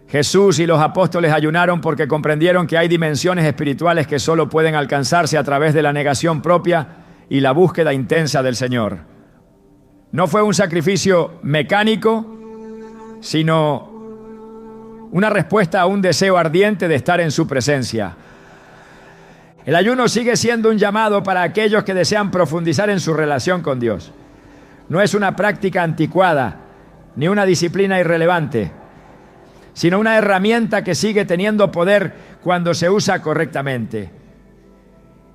Jesús y los apóstoles ayunaron porque comprendieron que hay dimensiones espirituales que solo pueden alcanzarse a través de la negación propia y la búsqueda intensa del Señor. No fue un sacrificio mecánico, sino una respuesta a un deseo ardiente de estar en su presencia. El ayuno sigue siendo un llamado para aquellos que desean profundizar en su relación con Dios. No es una práctica anticuada, ni una disciplina irrelevante, sino una herramienta que sigue teniendo poder cuando se usa correctamente.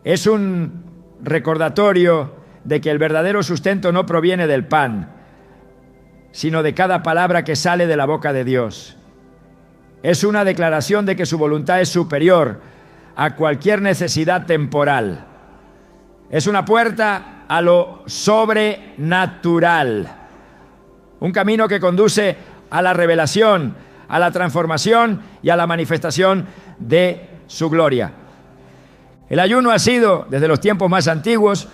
Es un recordatorio de que el verdadero sustento no proviene del pan, sino de cada palabra que sale de la boca de Dios. Es una declaración de que su voluntad es superior a cualquier necesidad temporal. Es una puerta a lo sobrenatural. Un camino que conduce a la revelación, a la transformación y a la manifestación de su gloria. El ayuno ha sido, desde los tiempos más antiguos,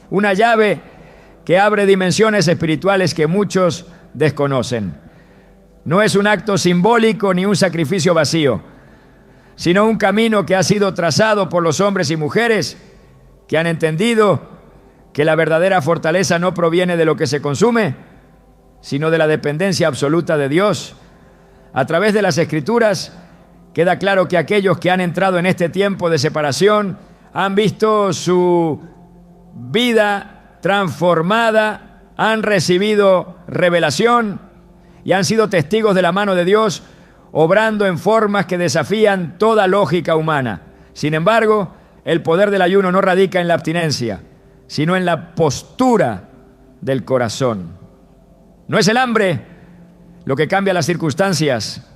una llave que abre dimensiones espirituales que muchos desconocen. No es un acto simbólico ni un sacrificio vacío, sino un camino que ha sido trazado por los hombres y mujeres que han entendido que la verdadera fortaleza no proviene de lo que se consume, sino de la dependencia absoluta de Dios. A través de las Escrituras queda claro que aquellos que han entrado en este tiempo de separación han visto su vida transformada, han recibido revelación y han sido testigos de la mano de Dios, obrando en formas que desafían toda lógica humana. Sin embargo, el poder del ayuno no radica en la abstinencia, sino en la postura del corazón. No es el hambre lo que cambia las circunstancias,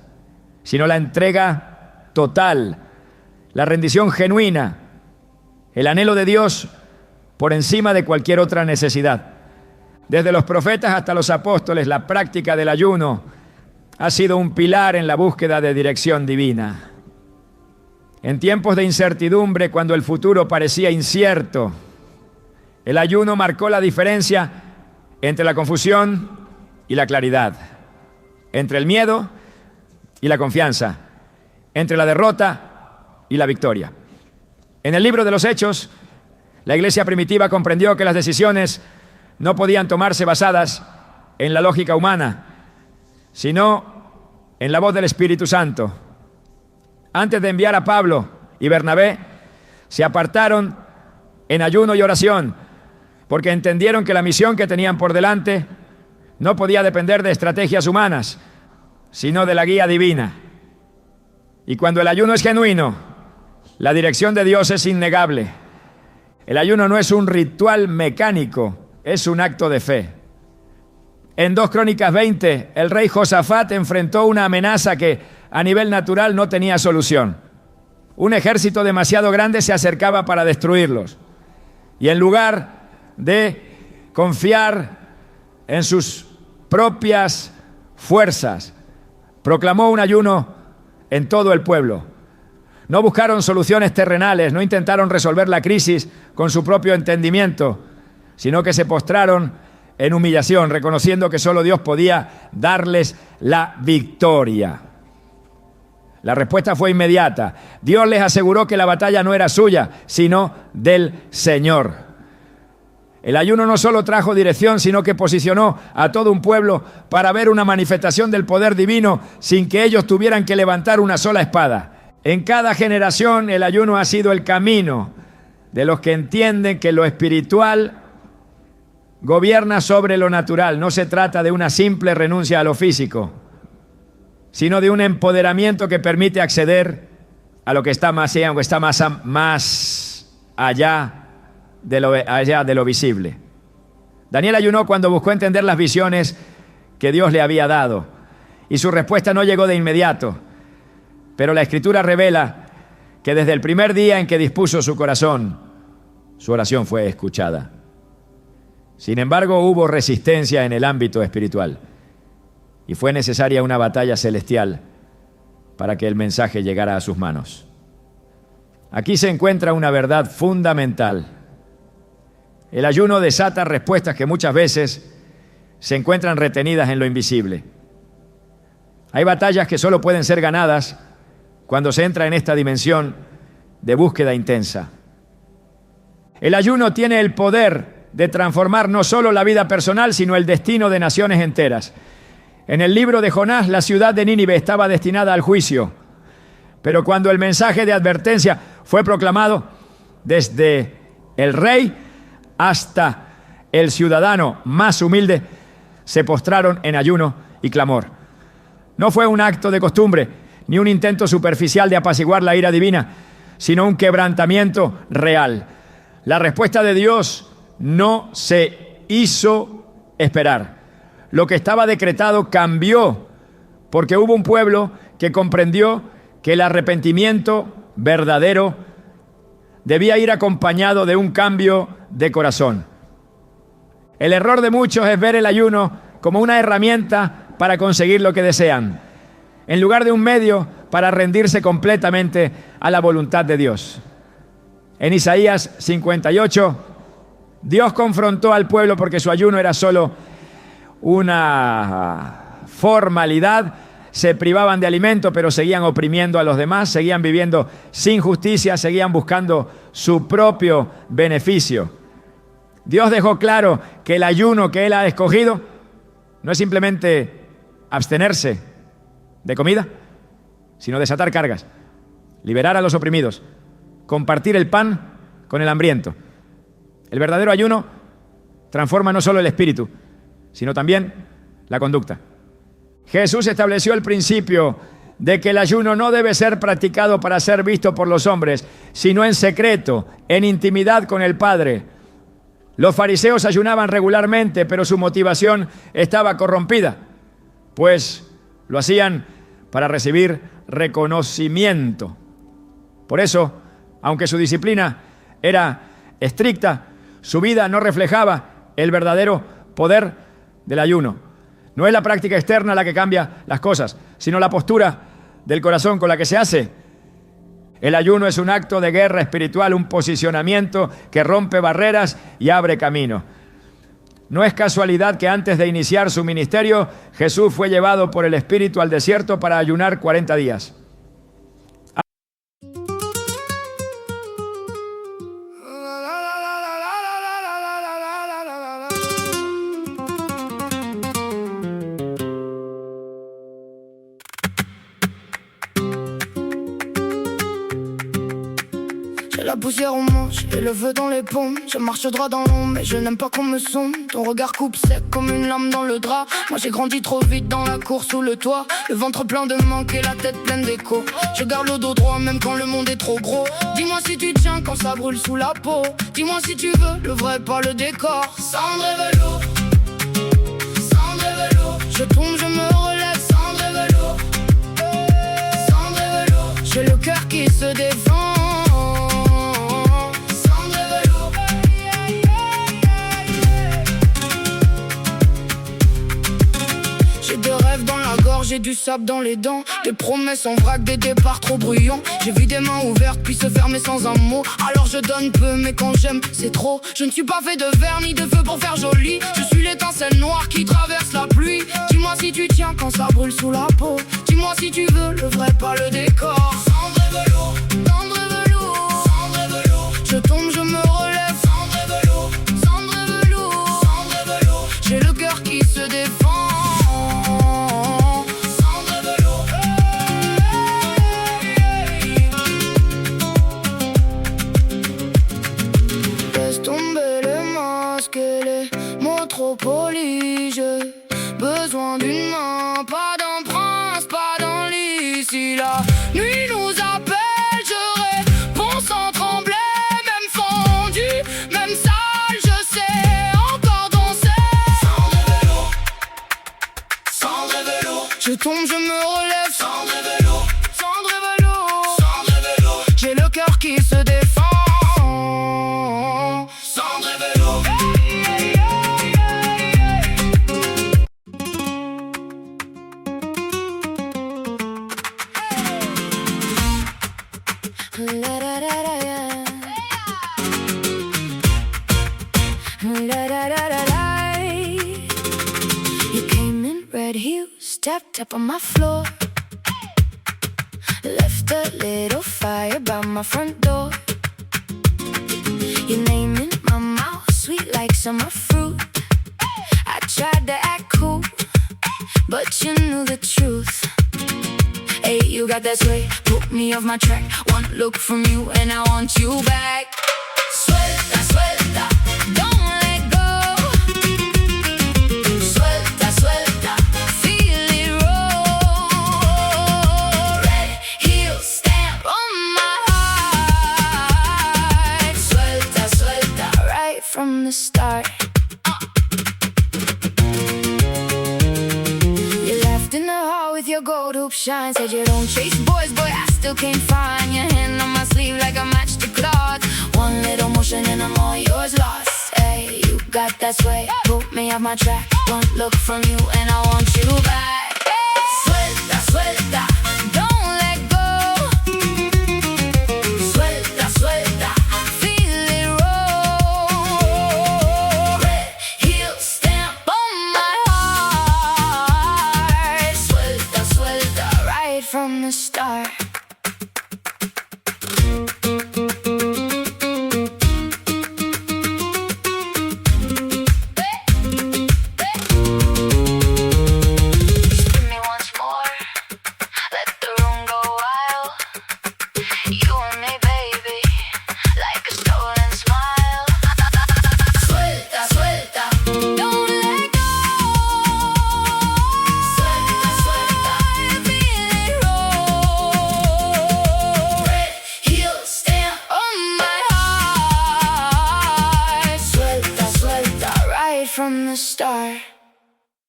sino la entrega total, la rendición genuina, el anhelo de Dios por encima de cualquier otra necesidad. Desde los profetas hasta los apóstoles, la práctica del ayuno ha sido un pilar en la búsqueda de dirección divina. En tiempos de incertidumbre, cuando el futuro parecía incierto, el ayuno marcó la diferencia entre la confusión y la claridad, entre el miedo y la confianza, entre la derrota y la victoria. En el libro de los Hechos, la iglesia primitiva comprendió que las decisiones no podían tomarse basadas en la lógica humana, sino en la voz del Espíritu Santo. Antes de enviar a Pablo y Bernabé, se apartaron en ayuno y oración, porque entendieron que la misión que tenían por delante no podía depender de estrategias humanas, sino de la guía divina. Y cuando el ayuno es genuino, la dirección de Dios es innegable. El ayuno no es un ritual mecánico, es un acto de fe. En 2 Crónicas 20, el rey Josafat enfrentó una amenaza que a nivel natural no tenía solución. Un ejército demasiado grande se acercaba para destruirlos. Y en lugar de confiar en sus propias fuerzas, proclamó un ayuno en todo el pueblo. No buscaron soluciones terrenales, no intentaron resolver la crisis con su propio entendimiento, sino que se postraron en humillación, reconociendo que solo Dios podía darles la victoria. La respuesta fue inmediata. Dios les aseguró que la batalla no era suya, sino del Señor. El ayuno no solo trajo dirección, sino que posicionó a todo un pueblo para ver una manifestación del poder divino sin que ellos tuvieran que levantar una sola espada. En cada generación el ayuno ha sido el camino de los que entienden que lo espiritual gobierna sobre lo natural. No se trata de una simple renuncia a lo físico, sino de un empoderamiento que permite acceder a lo que está más allá de lo visible. Daniel ayunó cuando buscó entender las visiones que Dios le había dado, y su respuesta no llegó de inmediato, pero la Escritura revela que desde el primer día en que dispuso su corazón, su oración fue escuchada. Sin embargo, hubo resistencia en el ámbito espiritual y fue necesaria una batalla celestial para que el mensaje llegara a sus manos. Aquí se encuentra una verdad fundamental. El ayuno desata respuestas que muchas veces se encuentran retenidas en lo invisible. Hay batallas que solo pueden ser ganadas cuando se entra en esta dimensión de búsqueda intensa. El ayuno tiene el poder de transformar no solo la vida personal, sino el destino de naciones enteras. En el libro de Jonás, la ciudad de Nínive estaba destinada al juicio, pero cuando el mensaje de advertencia fue proclamado, desde el rey hasta el ciudadano más humilde se postraron en ayuno y clamor. No fue un acto de costumbre, ni un intento superficial de apaciguar la ira divina, sino un quebrantamiento real. La respuesta de Dios no se hizo esperar. Lo que estaba decretado cambió, porque hubo un pueblo que comprendió que el arrepentimiento verdadero debía ir acompañado de un cambio de corazón. El error de muchos es ver el ayuno como una herramienta para conseguir lo que desean, en lugar de un medio para rendirse completamente a la voluntad de Dios. En Isaías 58, Dios confrontó al pueblo porque su ayuno era solo una formalidad. Se privaban de alimento, pero seguían oprimiendo a los demás, seguían viviendo sin justicia, seguían buscando su propio beneficio. Dios dejó claro que el ayuno que Él ha escogido no es simplemente abstenerse de comida, sino desatar cargas, liberar a los oprimidos, compartir el pan con el hambriento. El verdadero ayuno transforma no solo el espíritu, sino también la conducta. Jesús estableció el principio de que el ayuno no debe ser practicado para ser visto por los hombres, sino en secreto, en intimidad con el Padre. Los fariseos ayunaban regularmente, pero su motivación estaba corrompida, pues lo hacían para recibir reconocimiento. Por eso, aunque su disciplina era estricta, su vida no reflejaba el verdadero poder del ayuno. No es la práctica externa la que cambia las cosas, sino la postura del corazón con la que se hace. El ayuno es un acto de guerra espiritual, un posicionamiento que rompe barreras y abre camino. No es casualidad que antes de iniciar su ministerio, Jesús fue llevado por el Espíritu al desierto para ayunar 40 días. La poussière au manche et le feu dans les paumes. Je marche droit dans l'ombre mais je n'aime pas qu'on me sonde. Ton regard coupe sec comme une lame dans le drap. Moi j'ai grandi trop vite dans la cour sous le toit. Le ventre plein de manque et la tête pleine d'écho. Je garde le dos droit même quand le monde est trop gros. Dis-moi si tu tiens quand ça brûle sous la peau. Dis-moi si tu veux le vrai pas le décor. Cendre et velours, cendre et velours. Je tombe je me relève, cendre et velours, cendre et velours. J'ai le cœur qui se défend. J'ai du sable dans les dents, des promesses en vrac, des départs trop bruyants. J'ai vu des mains ouvertes puis se fermer sans un mot. Alors je donne peu mais quand j'aime c'est trop. Je ne suis pas fait de verre ni de feu pour faire joli. Je suis l'étincelle noire qui traverse la pluie. Dis-moi si tu tiens quand ça brûle sous la peau. Dis-moi si tu veux le vrai pas le décor. Cendre et velours, cendre et velours, cendre et velours. Je tombe je me relève, cendre et velours, cendre et velours, cendre et velours. J'ai le cœur qui se défend. Trop poli, j'ai besoin d'une main, pas d'un prince, pas d'un la nuit nous appelle, je réponds sans trembler. Même fondu, même sale, je sais encore danser. Cendre et velours, je tombe, je me relève. Cendre et velours, cendre et velours, cendre et velours. J'ai le cœur qui se défend. Cendre et velours. You came in red heels, stepped up on my floor, left a little fire by my front door. Your name in my mouth, sweet like summer fruit. I tried to act cool, but you knew the truth. Hey, you got that sway, put me off my track. One look from you and I want you back. Suelta, suelta, don't let go. Suelta, suelta, feel it roll. Red heel stamp on my heart. Suelta, suelta, right from the start. In the hall with your gold hoop shine, said you don't chase boys, boy, I still can't find your hand on my sleeve like a matchstick cloth. One little motion and I'm all yours lost. Hey, you got that sway, put me off my track. One look from you and I want you back. Suelta, suelta, don't let go. Suelta, suelta, feel it roll. Red heel stamp on my heart. Suelta, suelta, right from the start.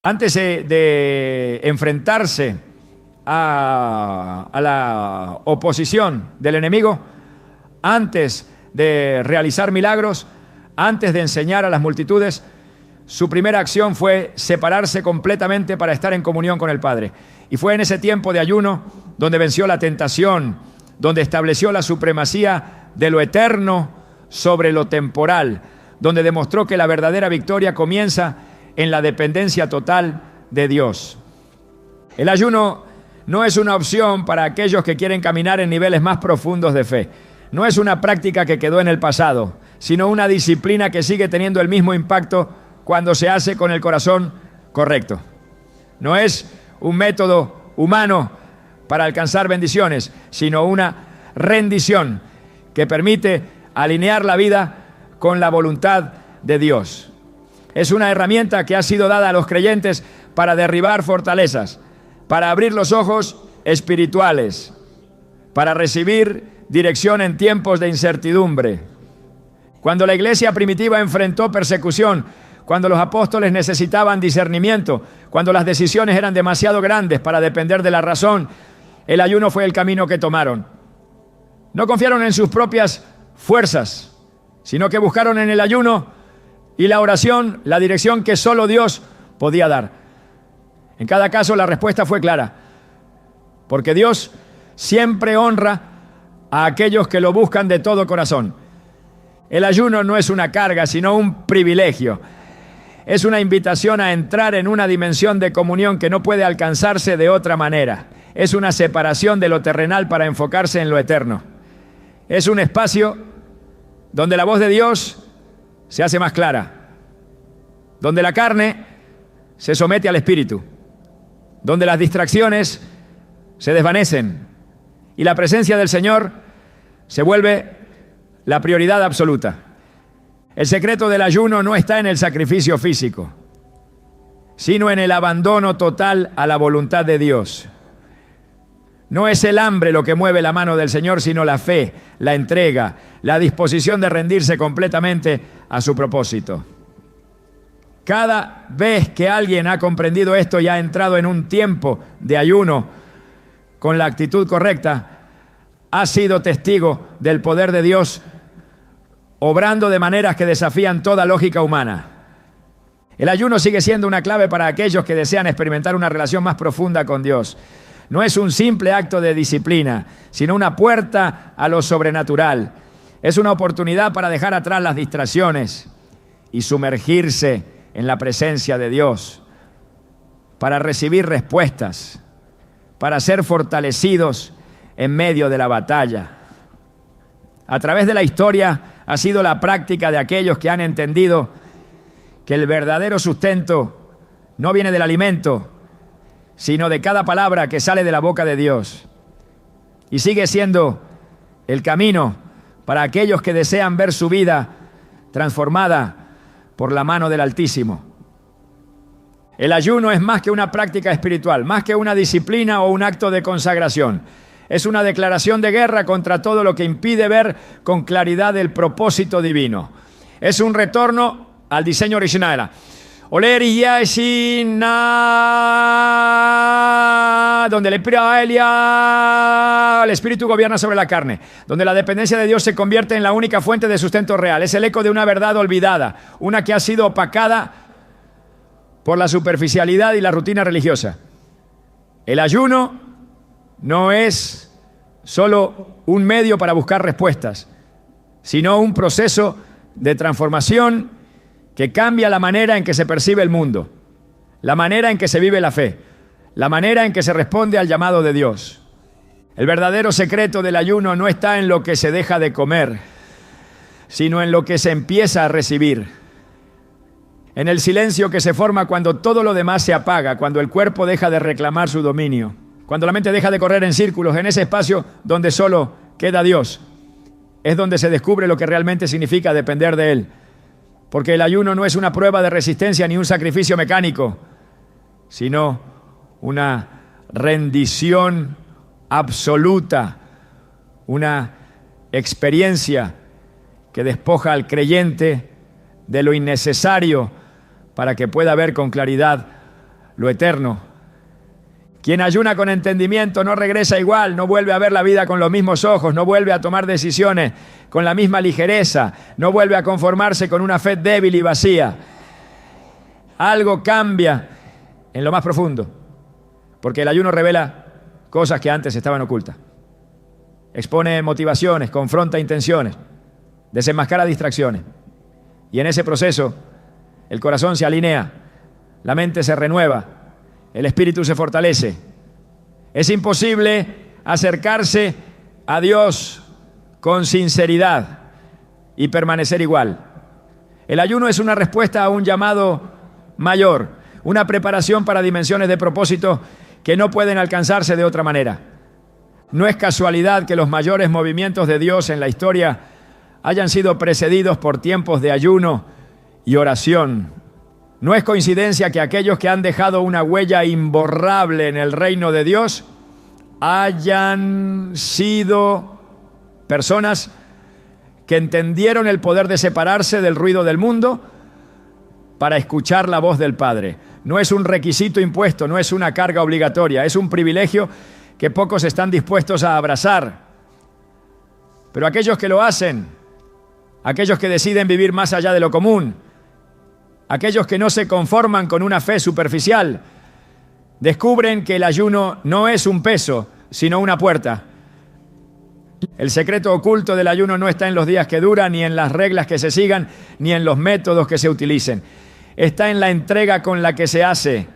Antes de enfrentarse a la oposición del enemigo, antes de realizar milagros, antes de enseñar a las multitudes, su primera acción fue separarse completamente para estar en comunión con el Padre. Y fue en ese tiempo de ayuno donde venció la tentación, donde estableció la supremacía de lo eterno sobre lo temporal, donde demostró que la verdadera victoria comienza en la dependencia total de Dios. El ayuno no es una opción para aquellos que quieren caminar en niveles más profundos de fe. No es una práctica que quedó en el pasado, sino una disciplina que sigue teniendo el mismo impacto cuando se hace con el corazón correcto. No es un método humano para alcanzar bendiciones, sino una rendición que permite alinear la vida con la voluntad de Dios. Es una herramienta que ha sido dada a los creyentes para derribar fortalezas, para abrir los ojos espirituales, para recibir dirección en tiempos de incertidumbre. Cuando la iglesia primitiva enfrentó persecución, cuando los apóstoles necesitaban discernimiento, cuando las decisiones eran demasiado grandes para depender de la razón, el ayuno fue el camino que tomaron. No confiaron en sus propias fuerzas, sino que buscaron en el ayuno y la oración la dirección que solo Dios podía dar. En cada caso la respuesta fue clara, porque Dios siempre honra a aquellos que lo buscan de todo corazón. El ayuno no es una carga, sino un privilegio. Es una invitación a entrar en una dimensión de comunión que no puede alcanzarse de otra manera. Es una separación de lo terrenal para enfocarse en lo eterno. Es un espacio donde la voz de Dios se hace más clara, donde la carne se somete al espíritu, donde las distracciones se desvanecen y la presencia del Señor se vuelve la prioridad absoluta. El secreto del ayuno no está en el sacrificio físico, sino en el abandono total a la voluntad de Dios. No es el hambre lo que mueve la mano del Señor, sino la fe, la entrega, la disposición de rendirse completamente a su propósito. Cada vez que alguien ha comprendido esto y ha entrado en un tiempo de ayuno con la actitud correcta, ha sido testigo del poder de Dios obrando de maneras que desafían toda lógica humana. El ayuno sigue siendo una clave para aquellos que desean experimentar una relación más profunda con Dios. No es un simple acto de disciplina, sino una puerta a lo sobrenatural. Es una oportunidad para dejar atrás las distracciones y sumergirse en la presencia de Dios, para recibir respuestas, para ser fortalecidos en medio de la batalla. A través de la historia ha sido la práctica de aquellos que han entendido que el verdadero sustento no viene del alimento, sino de cada palabra que sale de la boca de Dios. Y sigue siendo el camino para aquellos que desean ver su vida transformada por la mano del Altísimo. El ayuno es más que una práctica espiritual, más que una disciplina o un acto de consagración. Es una declaración de guerra contra todo lo que impide ver con claridad el propósito divino. Es un retorno al diseño original. Donde el espíritu gobierna sobre la carne, donde la dependencia de Dios se convierte en la única fuente de sustento real. Es el eco de una verdad olvidada, una que ha sido opacada por la superficialidad y la rutina religiosa. El ayuno no es solo un medio para buscar respuestas, sino un proceso de transformación que cambia la manera en que se percibe el mundo, la manera en que se vive la fe, la manera en que se responde al llamado de Dios. El verdadero secreto del ayuno no está en lo que se deja de comer, sino en lo que se empieza a recibir. En el silencio que se forma cuando todo lo demás se apaga, cuando el cuerpo deja de reclamar su dominio, cuando la mente deja de correr en círculos, en ese espacio donde solo queda Dios, es donde se descubre lo que realmente significa depender de Él. Porque el ayuno no es una prueba de resistencia ni un sacrificio mecánico, sino una rendición absoluta, una experiencia que despoja al creyente de lo innecesario para que pueda ver con claridad lo eterno. Quien ayuna con entendimiento no regresa igual, no vuelve a ver la vida con los mismos ojos, no vuelve a tomar decisiones con la misma ligereza, no vuelve a conformarse con una fe débil y vacía. Algo cambia en lo más profundo, porque el ayuno revela cosas que antes estaban ocultas. Expone motivaciones, confronta intenciones, desenmascara distracciones. Y en ese proceso, el corazón se alinea, la mente se renueva, el espíritu se fortalece. Es imposible acercarse a Dios con sinceridad y permanecer igual. El ayuno es una respuesta a un llamado mayor, una preparación para dimensiones de propósito que no pueden alcanzarse de otra manera. No es casualidad que los mayores movimientos de Dios en la historia hayan sido precedidos por tiempos de ayuno y oración. No es coincidencia que aquellos que han dejado una huella imborrable en el reino de Dios hayan sido personas que entendieron el poder de separarse del ruido del mundo para escuchar la voz del Padre. No es un requisito impuesto, no es una carga obligatoria, es un privilegio que pocos están dispuestos a abrazar. Pero aquellos que lo hacen, aquellos que deciden vivir más allá de lo común, aquellos que no se conforman con una fe superficial, descubren que el ayuno no es un peso, sino una puerta. El secreto oculto del ayuno no está en los días que duran, ni en las reglas que se sigan, ni en los métodos que se utilicen. Está en la entrega con la que se hace.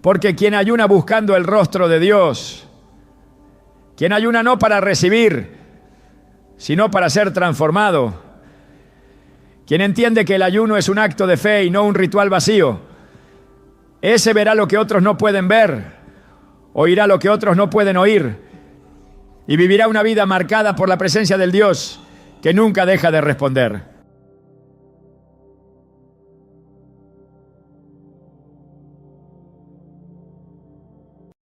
Porque quien ayuna buscando el rostro de Dios, quien ayuna no para recibir, sino para ser transformado, quien entiende que el ayuno es un acto de fe y no un ritual vacío, ese verá lo que otros no pueden ver, oirá lo que otros no pueden oír y vivirá una vida marcada por la presencia del Dios que nunca deja de responder.